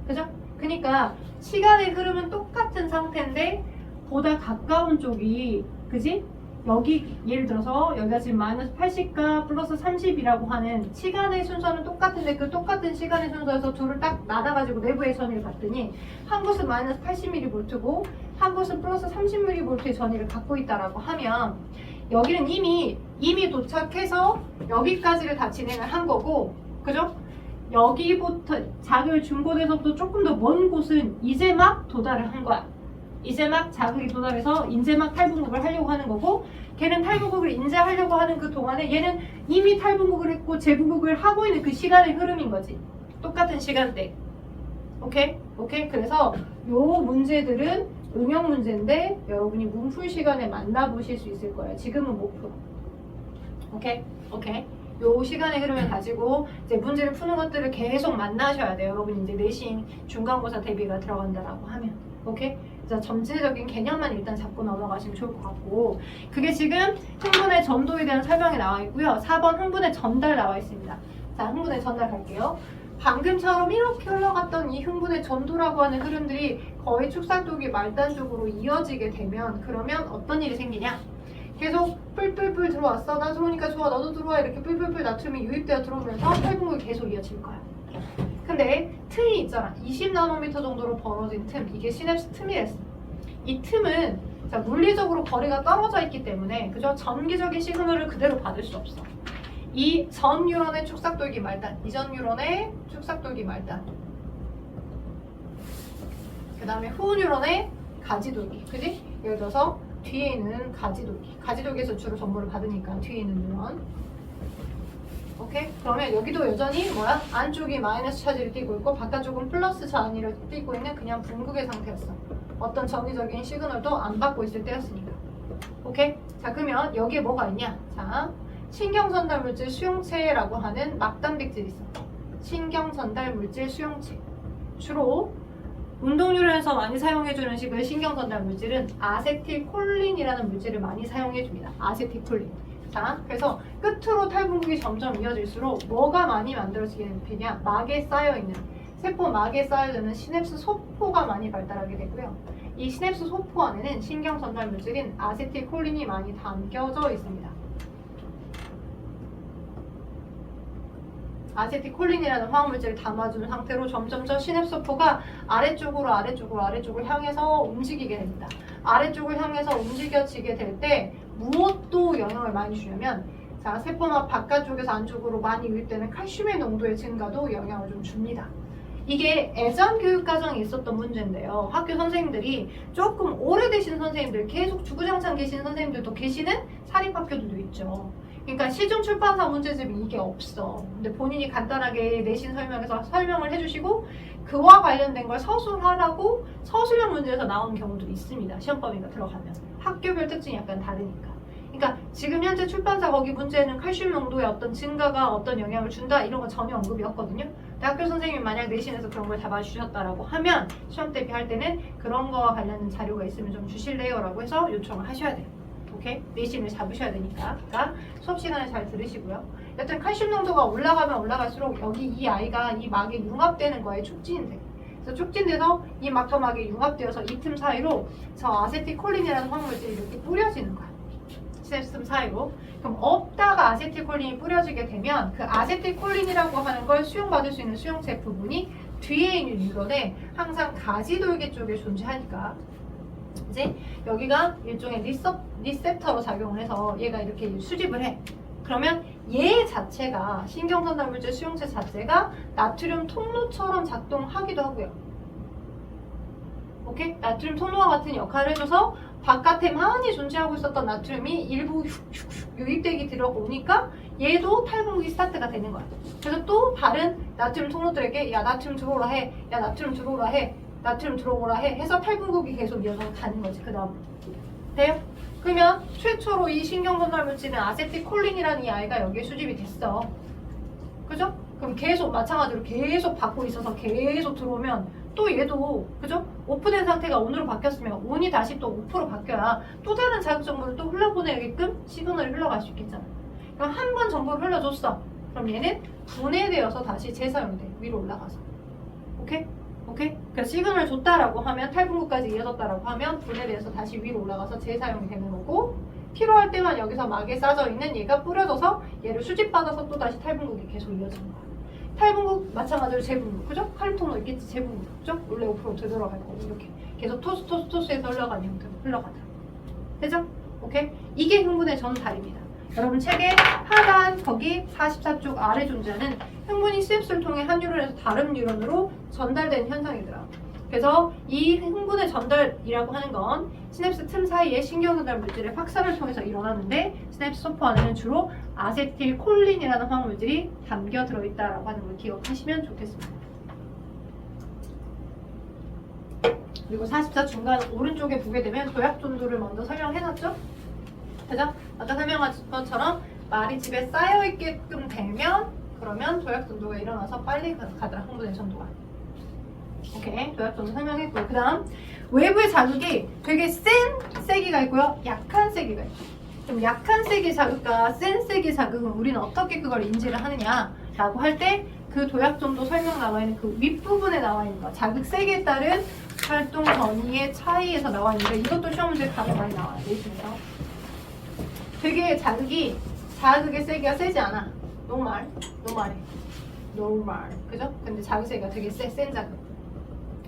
그죠? 그러니까 시간의 흐름은 똑같은 상태인데 보다 가까운 쪽이, 그지? 여기 예를 들어서 여기가 지금 마이너스 80과 플러스 30이라고 하는 시간의 순서는 똑같은데 그 똑같은 시간의 순서에서 둘을 딱 나눠가지고 내부의 전위를 봤더니 한 곳은 마이너스 80mV고 한 곳은 플러스 30mV의 전위를 갖고 있다라고 하면 여기는 이미 도착해서 여기까지를 다 진행을 한 거고, 그죠? 여기부터 자극을 준 곳에서부터 조금 더 먼 곳은 이제 막 도달을 한 거야. 이제 막 자극이 도달해서 이제 막 탈분극을 하려고 하는 거고, 걔는 탈분극을 이제 하려고 하는 그 동안에 얘는 이미 탈분극을 했고 재분극을 하고 있는 그 시간의 흐름인 거지. 똑같은 시간대. 오케이? 그래서 요 문제들은 응용 문제인데 여러분이 문풀 시간에 만나보실 수 있을 거예요. 지금은 못 풀어. 오케이? 요 시간의 흐름을 가지고 이제 문제를 푸는 것들을 계속 만나셔야 돼요. 여러분이 이제 내신 중간고사 대비가 들어간다라고 하면. 오케이? 그래서 전체적인 개념만 일단 잡고 넘어가시면 좋을 것 같고, 그게 지금 흥분의 전도에 대한 설명이 나와 있고요. 4번 흥분의 전달 나와 있습니다. 자, 흥분의 전달 갈게요. 방금처럼 이렇게 흘러갔던 이 흥분의 전도라고 하는 흐름들이 거의 축삭독이 말단 쪽으로 이어지게 되면 그러면 어떤 일이 생기냐? 계속 뿔뿔뿔 들어왔어. 나 들어오니까 좋아. 너도 들어와. 이렇게 뿔뿔뿔 나트륨이 유입되어 들어오면서 탈분극이 계속 이어질 거야. 근데 틈이 있잖아. 20나노미터 정도로 벌어진 틈. 이게 시냅스 틈이랬어. 이 틈은 자, 물리적으로 거리가 떨어져 있기 때문에 그죠? 전기적인 시그널을 그대로 받을 수 없어. 이 전 뉴런의 축삭돌기 말단, 이전 뉴런의 축삭돌기 말단, 그 다음에 후 뉴런의 가지돌기, 그지? 예를 들어서 뒤에 있는 가지돌기, 가지돌기에서 주로 정보를 받으니까 뒤에 있는 뉴런. 오케이? 그러면 여기도 여전히 뭐야? 안쪽이 마이너스 차지를 띠고 있고 바깥쪽은 플러스 차지를 띠고 있는 그냥 분극의 상태였어. 어떤 전기적인 시그널도 안 받고 있을 때였으니까. 오케이? 자, 그러면 여기에 뭐가 있냐? 자, 신경전달물질 수용체라고 하는 막단백질이 있어. 신경전달물질 수용체. 주로 운동유료에서 많이 사용해주는 식의 신경전달물질은 아세틸콜린이라는 물질을 많이 사용해줍니다. 아세틸콜린. 자, 그래서 끝으로 탈분극이 점점 이어질수록 뭐가 많이 만들어지게 되냐? 막에 쌓여있는, 세포 막에 쌓여있는 시냅스 소포가 많이 발달하게 되고요. 이 시냅스 소포 안에는 신경전달물질인 아세틸콜린이 많이 담겨져 있습니다. 아세틸콜린이라는 화학물질을 담아주는 상태로 점점 저 시냅소포가 아래쪽으로 향해서 움직이게 됩니다. 아래쪽을 향해서 움직여지게 될 때 무엇도 영향을 많이 주냐면, 자, 세포막 바깥쪽에서 안쪽으로 많이 유입되는 칼슘의 농도의 증가도 영향을 좀 줍니다. 이게 예전 교육과정에 있었던 문제인데요. 학교 선생님들이 조금 오래되신 선생님들, 계속 주구장창 계신 선생님들도 계시는 사립학교들도 있죠. 그러니까 시중 출판사 문제집이 이게 없어. 근데 본인이 간단하게 내신 설명에서 설명을 해주시고 그와 관련된 걸 서술하라고 서술형 문제에서 나오는 경우도 있습니다. 시험 범위가 들어가면. 학교별 특징이 약간 다르니까. 그러니까 지금 현재 출판사 거기 문제는 칼슘 농도의 어떤 증가가 어떤 영향을 준다 이런 건 전혀 언급이 없거든요. 대학교 선생님이 만약 내신에서 그런 걸 잡아주셨다라고 하면 시험 대비할 때는 그런 거와 관련된 자료가 있으면 좀 주실래요? 라고 해서 요청을 하셔야 돼요. 오케이? 내신을 잡으셔야 되니까. 그러니까 수업 시간에 잘 들으시고요. 여튼 칼슘 농도가 올라가면 올라갈수록 여기 이 아이가 이 막에 융합되는 거에 촉진이 돼. 그래서 촉진돼서 이 막과 막이 융합되어서 이 틈 사이로 저 아세틸콜린이라는 화물질이 이렇게 뿌려지는 거야. 시냅스 틈 사이로. 그럼 없다가 아세틸콜린이 뿌려지게 되면 그 아세틸콜린이라고 하는 걸 수용받을 수 있는 수용체 부분이 뒤에 있는 뉴런에 항상 가지돌기 쪽에 존재하니까 이제 여기가 일종의 리셉터로 작용을 해서 얘가 이렇게 수집을 해. 그러면 얘 자체가 신경전달물질 수용체 자체가 나트륨 통로처럼 작동하기도 하고요. 오케이? 나트륨 통로와 같은 역할을 해줘서 바깥에 많이 존재하고 있었던 나트륨이 일부 휙휙 유입되기 들어오니까 얘도 탈분국이 스타트가 되는 거야. 그래서 또 다른 나트륨 통로들에게 야 나트륨 들어오라 해, 야 나트륨 들어오라 해, 나트륨 들어오라 해 해서 탈분국이 계속 이어서 가는 거지. 그 다음 돼요? 그러면 최초로 이 신경전달물질은 아세틸콜린이라는 이 아이가 여기에 수집이 됐어. 그죠? 그럼 계속 마찬가지로 계속 받고 있어서 계속 들어오면 또 얘도 그죠? 오프된 상태가 온으로 바뀌었으면 온이 다시 또 오프로 바뀌어야 또 다른 자극 정보를 또 흘러보내게끔 시그널이 흘러갈 수 있겠잖아. 그럼 한 번 정보를 흘려줬어. 그럼 얘는 분해되어서 다시 재사용이 돼. 위로 올라가서. 오케이? 오케이? 그러니까 시그널을 줬다라고 하면 탈분구까지 이어졌다라고 하면 분해돼서 다시 위로 올라가서 재사용이 되는 거고 필요할 때만 여기서 막에 싸져 있는 얘가 뿌려져서 얘를 수집받아서 또 다시 탈분구가 계속 이어지는 거야. 탈분구 마찬가지로 재분구, 그죠? 칼륨 통로 있겠지, 재분구, 그죠? 원래 5% 되돌아갈 거고 이렇게 계속 토스에서 흘러가는 형태로 흘러가자. 되죠? 오케이? 이게 흥분의 전달입니다. 여러분 책의 하단 거기 44쪽 아래 존재하는 흥분이 시냅스를 통해 한 뉴런에서 다른 뉴런으로 전달되는 현상이더라. 그래서 이 흥분의 전달이라고 하는 건 시냅스 틈 사이에 신경전달 물질의 확산을 통해서 일어나는데 시냅스 소포 안에는 주로 아세틸콜린이라는 화물질이 담겨 들어있다라고 하는 걸 기억하시면 좋겠습니다. 그리고 44 중간 오른쪽에 보게 되면 도약 전도를 먼저 설명해놨죠? 그죠? 아까 설명한 것처럼 말이 집에 쌓여있게끔 되면 그러면 도약 전도가 일어나서 빨리 가더라. 흥분의 전도가. 오케이, 도약 전도 설명했고요. 그 다음 외부의 자극이 되게 센 세기가 있고요. 약한 세기가 있고 좀 약한 세기 자극과 센 세기 자극은 우리는 어떻게 그걸 인지를 하느냐라고 할 때 그 도약 전도 설명 나와 있는 그 윗부분에 나와 있는 거 자극 세기에 따른 활동 전이의 차이에서 나와 있는데 이것도 시험 문제 가게 많이 나와요. 내신에서 되게 자극의 세기가 세지 않아. 노멀해. 그죠? 근데 자극 세기가 되게 센 자극.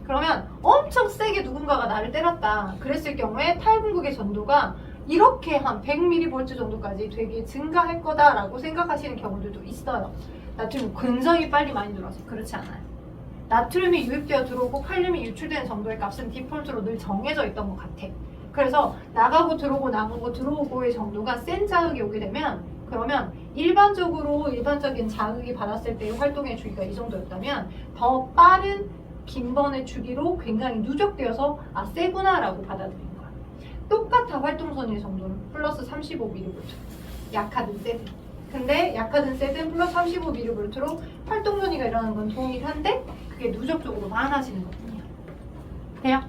그러면 엄청 세게 누군가가 나를 때렸다. 그랬을 경우에 탈분국의 전도가 이렇게 한 100mV 정도까지 되게 증가할 거다라고 생각하시는 경우들도 있어요. 나트륨 굉장히 빨리 많이 들어와서 그렇지 않아요. 나트륨이 유입되어 들어오고 칼륨이 유출되는 정도의 값은 디폴트로 늘 정해져 있던 것 같아. 그래서 나가고 들어오고의 정도가 센 자극이 오게 되면 그러면 일반적인 자극이 받았을 때의 활동의 주기가 이 정도였다면 더 빠른 긴 번의 주기로 굉장히 누적되어서 아 세구나 라고 받아들이는 거야. 똑같아 활동선의 정도는 플러스 35mV 약하든 세든. 근데 약하든 세든 플러스 35mV로 활동 전이가 일어나는 건 동일한데 그게 누적적으로 많아지는 거거든요. 돼요?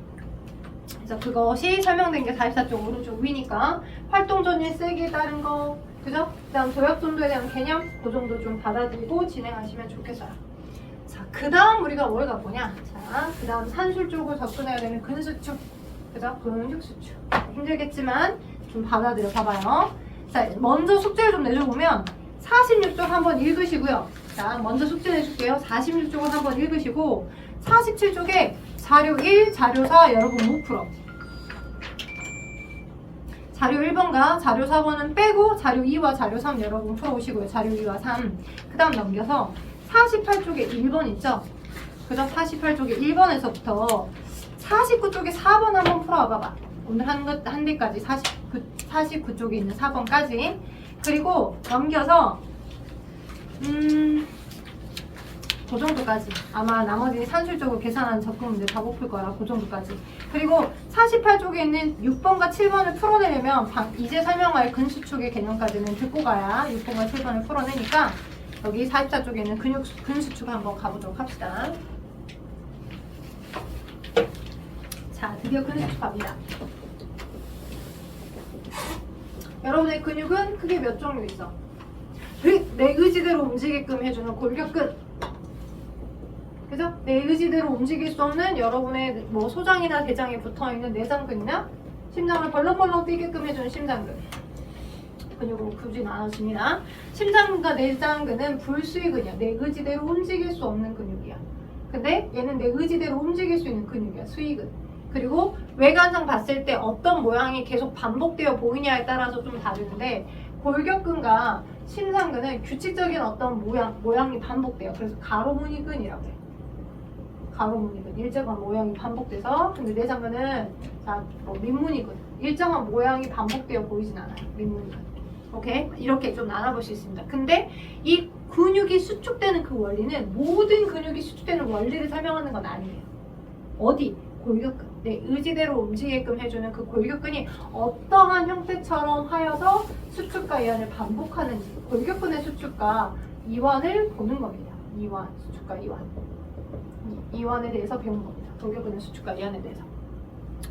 그래서 그것이 설명된 게 44쪽 오른쪽 위니까 활동 전이의 세기에 따른 거 그죠? 그 다음 도약 전도에 대한 개념 그 정도 좀 받아들이고 진행하시면 좋겠어요. 자, 그 다음 우리가 뭘 갖고냐? 자, 그 다음 산술 쪽으로 접근해야 되는 근수축 그죠? 근육수축 힘들겠지만 좀 받아들여 봐봐요. 자, 먼저 숙제를 좀 내줘보면 46쪽 한번 읽으시고요. 자, 먼저 숙제 내줄게요. 46쪽을 한번 읽으시고 47쪽에 자료 1, 자료 4 여러분 못 풀어. 자료 1번과 자료 4번은 빼고 자료 2와 자료 3 여러분 풀어오시고요. 자료 2와 3. 그 다음 넘겨서 48쪽에 1번 있죠? 그죠? 48쪽에 1번에서부터 49쪽에 4번 한번 풀어와봐봐. 오늘 한 대까지 49쪽에 있는 4번까지. 그리고 넘겨서 그 정도까지. 아마 나머지 산술적으로 계산하는 접근 문제 다 못 풀 거야. 그 정도까지. 그리고 48쪽에 있는 6번과 7번을 풀어내려면 이제 설명할 근수축의 개념까지는 듣고 가야 6번과 7번을 풀어내니까 여기 44쪽에 있는 근수축 한번 가보도록 합시다. 자, 드디어 근수축 갑니다. 여러분의 근육은 크게 몇 종류 있어? 내 의지대로 움직이게끔 해주는 골격근. 그죠? 내 의지대로 움직일 수 없는 여러분의 뭐 소장이나 대장에 붙어있는 내장근이나 심장을 벌렁벌렁 뛰게끔 해주는 심장근. 근육으로 굳이 나눠집니다. 심장근과 내장근은 불수의근이야. 내 의지대로 움직일 수 없는 근육이야. 근데 얘는 내 의지대로 움직일 수 있는 근육이야. 수의근. 그리고 외관상 봤을 때 어떤 모양이 계속 반복되어 보이냐에 따라서 좀 다른데 골격근과 심장근은 규칙적인 어떤 모양이 반복돼요. 그래서 가로무늬근이라고 해요. 가로무늬근. 일정한 모양이 반복돼서. 근데 내장근은 민무늬근. 일정한 모양이 반복되어 보이진 않아요. 민무늬근. 오케이? 이렇게 좀 나눠볼 수 있습니다. 근데 이 근육이 수축되는 그 원리는 모든 근육이 수축되는 원리를 설명하는 건 아니에요. 어디? 골격근. 내 의지대로 움직이게끔 해주는 그 골격근이 어떠한 형태처럼 하여서 수축과 이완을 반복하는지 골격근의 수축과 이완을 보는 겁니다. 이완, 수축과 이완. 이완에 대해서 배운 겁니다. 골격근의 수축과 이완에 대해서.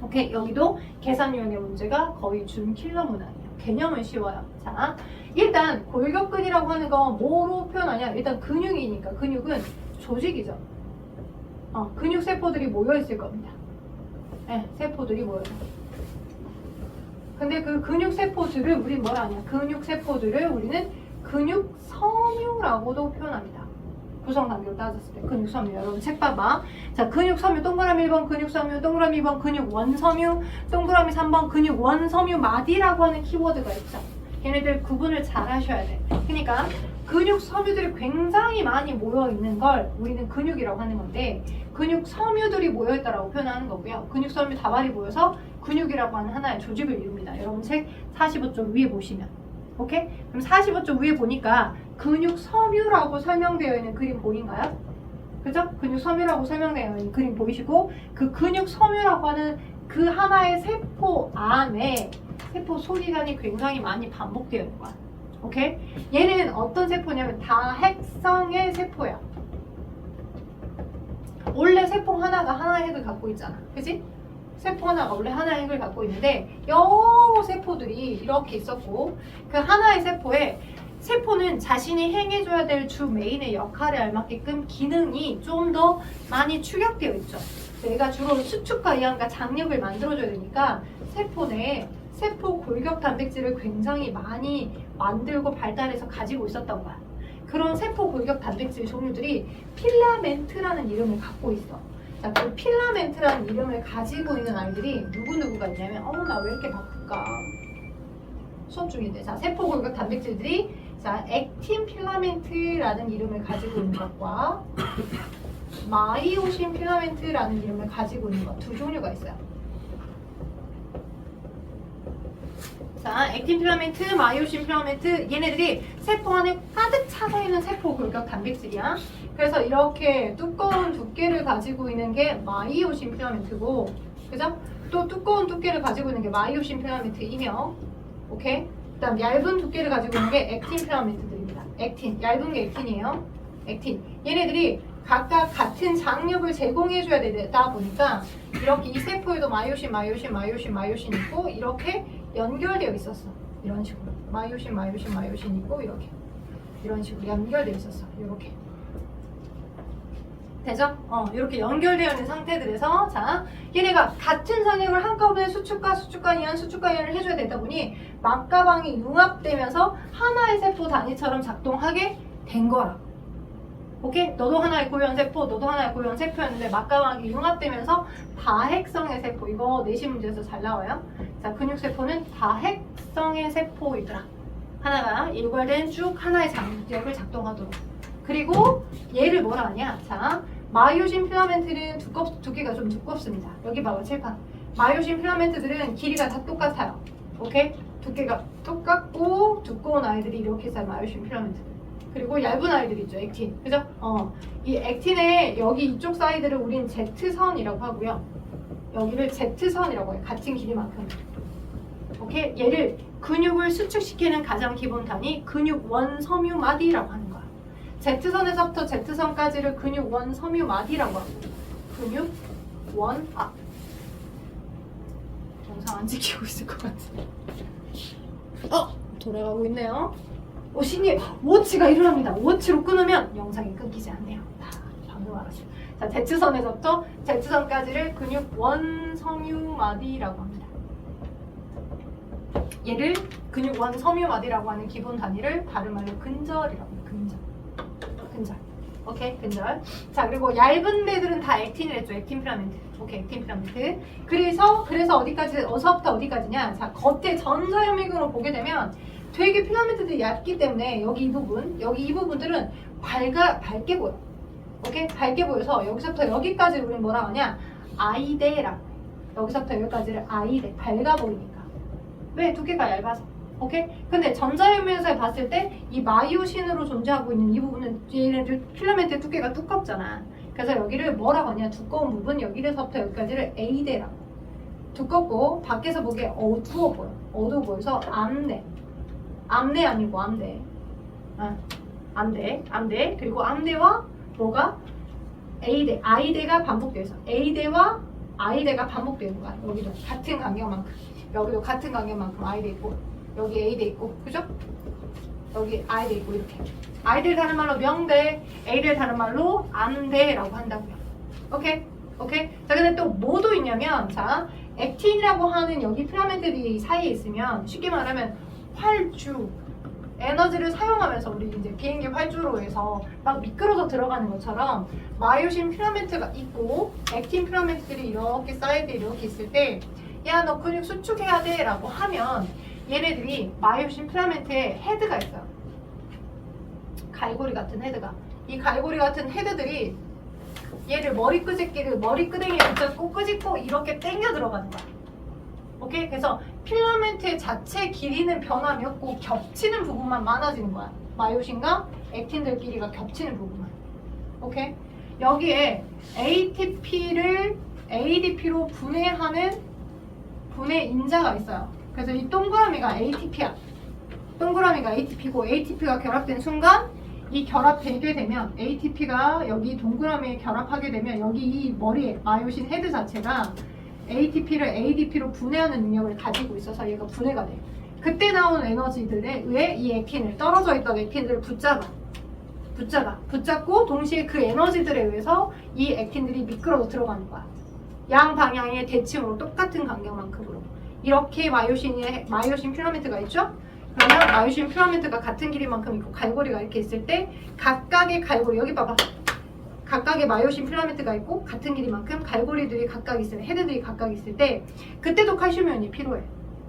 오케이, 여기도 계산 유형의 문제가 거의 준 킬러 문항이에요. 개념은 쉬워요. 자, 일단 골격근이라고 하는 건 뭐로 표현하냐? 일단 근육이니까 근육은 조직이죠. 근육 세포들이 모여 있을 겁니다. 네, 세포들이 모여서. 근데 그 근육 세포들을 우리 뭐라 하냐? 근육 세포들을 우리는 근육 섬유라고도 표현합니다. 구성 단계로 따졌을 때 근육 섬유. 여러분 책 봐봐. 자, 근육 섬유 동그라미 1번 근육 섬유, 동그라미 2번 근육 원섬유, 동그라미 3번 근육 원섬유 마디라고 하는 키워드가 있죠. 얘네들 구분을 잘 하셔야 돼. 그러니까 근육 섬유들이 굉장히 많이 모여 있는 걸 우리는 근육이라고 하는 건데 근육 섬유들이 모여 있다라고 표현하는 거고요. 근육 섬유 다발이 모여서 근육이라고 하는 하나의 조직을 이룹니다. 여러분 책 45쪽 위에 보시면. 오케이? 그럼 45쪽 위에 보니까 근육 섬유라고 설명되어 있는 그림 보인가요? 그죠? 근육 섬유라고 설명되어 있는 그림 보이시고 그 근육 섬유라고 하는 그 하나의 세포 안에 세포 소기관이 굉장히 많이 반복되어 있는 거야. 오케이? 얘는 어떤 세포냐면 다핵성의 세포야. 원래 세포 하나가 하나의 핵을 갖고 있잖아. 그치? 세포 하나가 원래 하나의 핵을 갖고 있는데 여러 세포들이 이렇게 있었고 그 하나의 세포에 세포는 자신이 행해줘야 될 주 메인의 역할에 알맞게끔 기능이 좀 더 많이 축약되어 있죠. 내가 주로 수축과 이완과 장력을 만들어줘야 되니까 세포 내에 세포 골격 단백질을 굉장히 많이 만들고 발달해서 가지고 있었던 거야. 그런 세포 골격 단백질 종류들이 필라멘트라는 이름을 갖고 있어. 자, 그 필라멘트라는 이름을 가지고 있는 아이들이 누구누구가 있냐면 나 왜 이렇게 바쁠까? 수업 중인데. 자, 세포 골격 단백질들이 자, 액틴 필라멘트라는 이름을 가지고 있는 것과 마이오신 필라멘트라는 이름을 가지고 있는 것 두 종류가 있어요. 자, 액틴 필라멘트, 마이오신 필라멘트 얘네들이 세포 안에 가득 차서 있는 세포 골격 단백질이야. 그래서 이렇게 두꺼운 두께를 가지고 있는 게 마이오신 필라멘트고, 그죠? 또 두꺼운 두께를 가지고 있는 게 마이오신 필라멘트이며, 오케이? 그다음 얇은 두께를 가지고 있는 게 액틴 필라멘트들입니다. 액틴, 얇은 게 액틴이에요. 액틴. 얘네들이 각각 같은 장력을 제공해줘야 되다 보니까 이렇게 이 세포에도 마이오신 있고 이렇게 연결되어 있었어. 이런 식으로 마이오신 있고 이렇게 이런 식으로 연결되어 있었어. 이렇게 되죠? 이렇게 연결되어 있는 상태들에서 자, 얘네가 같은 선행을 한꺼번에 수축과 이완을 해줘야 되다 보니 막가방이 융합되면서 하나의 세포 단위처럼 작동하게 된 거라. 오케이? 너도 하나의 고유원세포, 너도 하나의 고유원세포였는데 막가방이 융합되면서 다핵성의 세포. 이거 내신 문제에서 잘 나와요. 자, 근육세포는 다핵성의 세포이더라. 하나가 일괄된 쭉 하나의 장력을 작동하도록. 그리고 얘를 뭐라 하냐? 자, 마이오신 필라멘트는 두께가 좀 두껍습니다. 여기 봐봐, 칠판. 마이오신 필라멘트들은 길이가 다 똑같아요. 오케이? 두께가 똑같고 두꺼운 아이들이 이렇게 있어요. 마이오신 필라멘트. 그리고 얇은 아이들 있죠, 액틴. 그죠? 이 액틴의 여기 이쪽 사이드를 우린 Z선이라고 하고요. 여기를 Z선이라고 해요. 같은 길이만큼. 오케이? 얘를 근육을 수축시키는 가장 기본 단위 근육 원섬유 마디라고 하는 거야. Z선에서부터 Z선까지를 근육 원섬유 마디라고 하고 근육 원 영상 안 지키고 있을 것 같은데. 돌아가고 있네요. 신기해. 워치가 일어납니다. 워치로 끊으면 영상이 끊기지 않네요. 방금 알았어요. 자, Z선에서부터 Z선까지를 근육 원섬유마디라고 합니다. 얘를 근육 원섬유마디라고 하는 기본 단위를 다른 말로 근절이라고 합니다. 근절. 오케이, 근절. 자, 그리고 얇은 데들은 다 액틴을 했죠. 액틴 필라멘트. 오케이, 액틴 필라멘트. 그래서 어디까지, 어서부터 어디까지냐? 자, 겉에 전자현미경으로 보게 되면 되게 필라멘트들이 얇기 때문에 여기 이 부분들은 밝게 보여. 오케이? 밝게 보여서 여기서부터 여기까지 우리는 뭐라고 하냐? 아이데라고 해. 여기서부터 여기까지를 아이데. 밝아 보이니까. 왜? 두께가 얇아서. 오케이? 근데 전자현미에서 봤을 때 이 마이오신으로 존재하고 있는 이 부분은 얘네들 필라멘트의 두께가 두껍잖아. 그래서 여기를 뭐라고 하냐? 두꺼운 부분 여기서부터 여기까지를 에이데라고. 두껍고 밖에서 보기에 어두워 보여. 어두워 보여서 암대. 암대 아니고 암대. 암대. 그리고 암대와 뭐가? 에이데. 아이데가 반복돼서 에이데와 아이데가 반복되는 거야. 여기도 같은 간격만큼. 여기도 같은 간격만큼 아이데 있고 여기 에이데 있고. 그죠? 여기 아이데 있고 이렇게. 아이데를 다른 말로 명대, 에이데를 다른 말로 암대라고 한다고요. 오케이? 자, 근데 또 뭐도 있냐면 자, 액틴이라고 하는 여기 필라멘트들이 사이에 있으면 쉽게 말하면 활주 에너지를 사용하면서 우리 이제 비행기 활주로 해서 막 미끄러져 들어가는 것처럼 마이오신 필라멘트가 있고 액틴 필라멘트들이 이렇게 사이드에 이렇게 있을 때 야, 너 근육 수축해야 돼 라고 하면 얘네들이 마이오신 필라멘트에 헤드가 있어요. 갈고리 같은 헤드가. 이 갈고리 같은 헤드들이 얘를 머리끄댕이에 붙잡고 끄집고 이렇게 당겨 들어가는 거야. 오케이? 그래서 필라멘트의 자체 길이는 변함이 없고 겹치는 부분만 많아지는 거야. 마이오신과 액틴들끼리가 겹치는 부분만. 오케이? 여기에 ATP를 ADP로 분해하는 분해 인자가 있어요. 그래서 이 동그라미가 ATP야. 동그라미가 ATP고 ATP가 결합된 순간 이 결합되게 되면 ATP가 여기 동그라미에 결합하게 되면 여기 이 머리에 마이오신 헤드 자체가 ATP를 ADP로 분해하는 능력을 가지고 있어서 얘가 분해가 돼요. 그때 나온 에너지들에 의해 이 액틴을 떨어져 있던 액틴들을 붙잡고 동시에 그 에너지들에 의해서 이 액틴들이 미끄러져 들어가는 거야. 양 방향의 대칭으로 똑같은 간격만큼으로 이렇게 마이오신 필라멘트가 있죠? 그러면 마이오신 필라멘트가 같은 길이만큼 있고 갈고리가 이렇게 있을 때 각각의 갈고리 여기 봐봐. 각각의 마이오신 필라멘트가 있고 같은 길이만큼 갈고리들이 각각 있으면 헤드들이 각각 있을 때 그때도 칼슘이온이 필요해.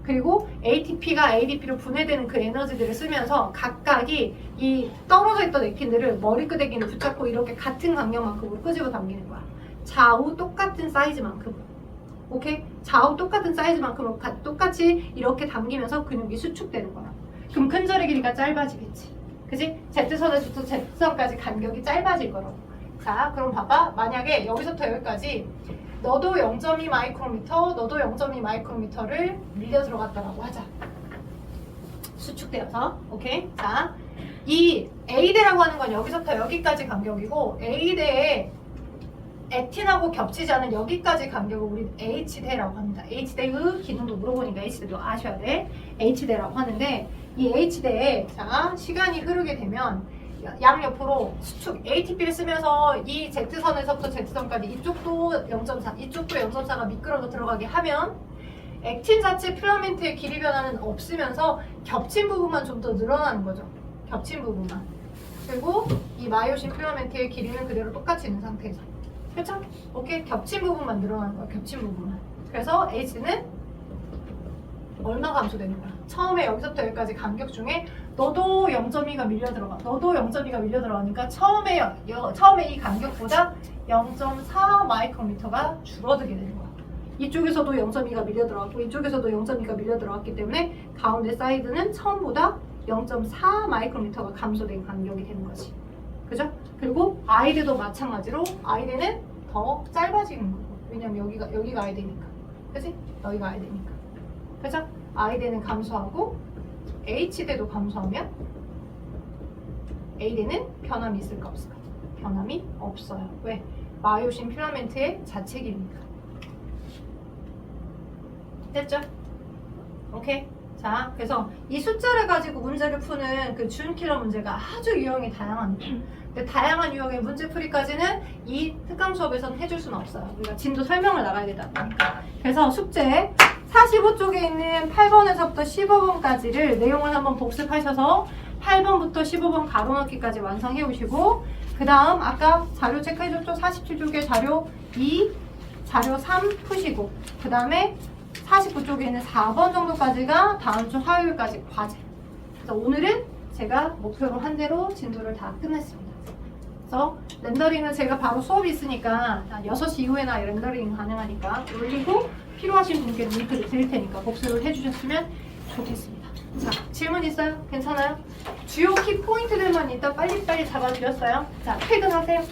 그리고 ATP가 ADP로 분해되는 그 에너지들을 쓰면서 각각이 이 떨어져 있던 액틴들을 머리끄댕이를 붙잡고 이렇게 같은 간격만큼으로 끄집어 당기는 거야. 좌우 똑같은 사이즈만큼으로. 오케이? 좌우 똑같은 사이즈만큼으로 똑같이 이렇게 당기면서 근육이 수축되는 거야. 그럼 근절의 길이가 짧아지겠지. 그치? Z선에서부터 Z선까지 간격이 짧아질 거라고. 자, 그럼 봐봐. 만약에 여기서부터 여기까지 너도 0.2 마이크로미터, 너도 0.2 마이크로미터를 밀려 들어갔다라고 하자. 수축되어서. 오케이? 자, 이 A대라고 하는 건 여기서부터 여기까지 간격이고 A대에 액틴하고 겹치지 않은 여기까지 간격을 우리 H대라고 합니다. H대의 기능도 물어보니까 H대도 아셔야 돼. H대라고 하는데 이 H대에 자, 시간이 흐르게 되면 양옆으로 수축 ATP를 쓰면서 이 Z선에서부터 Z선까지 이쪽도 0.4, 이쪽도 0.4가 미끄러져 들어가게 하면 액틴 자체 필라멘트의 길이 변화는 없으면서 겹친 부분만 좀 더 늘어나는 거죠. 겹친 부분만. 그리고 이 마이오신 필라멘트의 길이는 그대로 똑같이 있는 상태에서. 그렇죠? 오케이? 겹친 부분만 늘어나는 거야. 겹친 부분만. 그래서 H는 얼마 감소되는 거야? 처음에 여기서부터 여기까지 간격 중에 너도 0.2가 밀려 들어가. 너도 0.2가 밀려 들어가니까 처음에 이 간격보다 0.4 마이크로미터가 줄어들게 되는 거야. 이쪽에서도 0.2가 밀려 들어갔고 이쪽에서도 0.2가 밀려 들어갔기 때문에 가운데 사이드는 처음보다 0.4 마이크로미터가 감소된 간격이 되는 거지. 그죠? 그리고 아이대도 마찬가지로 아이대는 더 짧아지는 거고. 왜냐면 여기가 아이대니까. 그치? 여기가 아이대니까. 그죠? 아이대는 감소하고 H대도 감소하면 A대는 변함이 있을까 없을까? 변함이 없어요. 왜? 마이오신 필라멘트의 자체 길이니까. 됐죠? 오케이? 자, 그래서 이 숫자를 가지고 문제를 푸는 그 준킬러 문제가 아주 유형이 다양합니다. 근데 다양한 유형의 문제풀이까지는 이 특강 수업에서는 해줄 수는 없어요. 우리가 진도 설명을 나가야 되다 보니까. 그래서 숙제 45쪽에 있는 8번에서부터 15번까지를 내용을 한번 복습하셔서 8번부터 15번 가로넣기까지 완성해 오시고, 그 다음 아까 자료 체크해줬죠? 47쪽에 자료 2, 자료 3 푸시고, 그 다음에 49쪽에 있는 4번 정도까지가 다음 주 화요일까지 과제. 그래서 오늘은 제가 목표로 한 대로 진도를 다 끝냈습니다. 그래서 렌더링은 제가 바로 수업이 있으니까 6시 이후에나 렌더링 가능하니까 올리고 필요하신 분께 링크를 드릴 테니까 복습을 해주셨으면 좋겠습니다. 자, 질문 있어요? 괜찮아요? 주요 키 포인트들만 일단 빨리빨리 잡아드렸어요. 자, 퇴근하세요.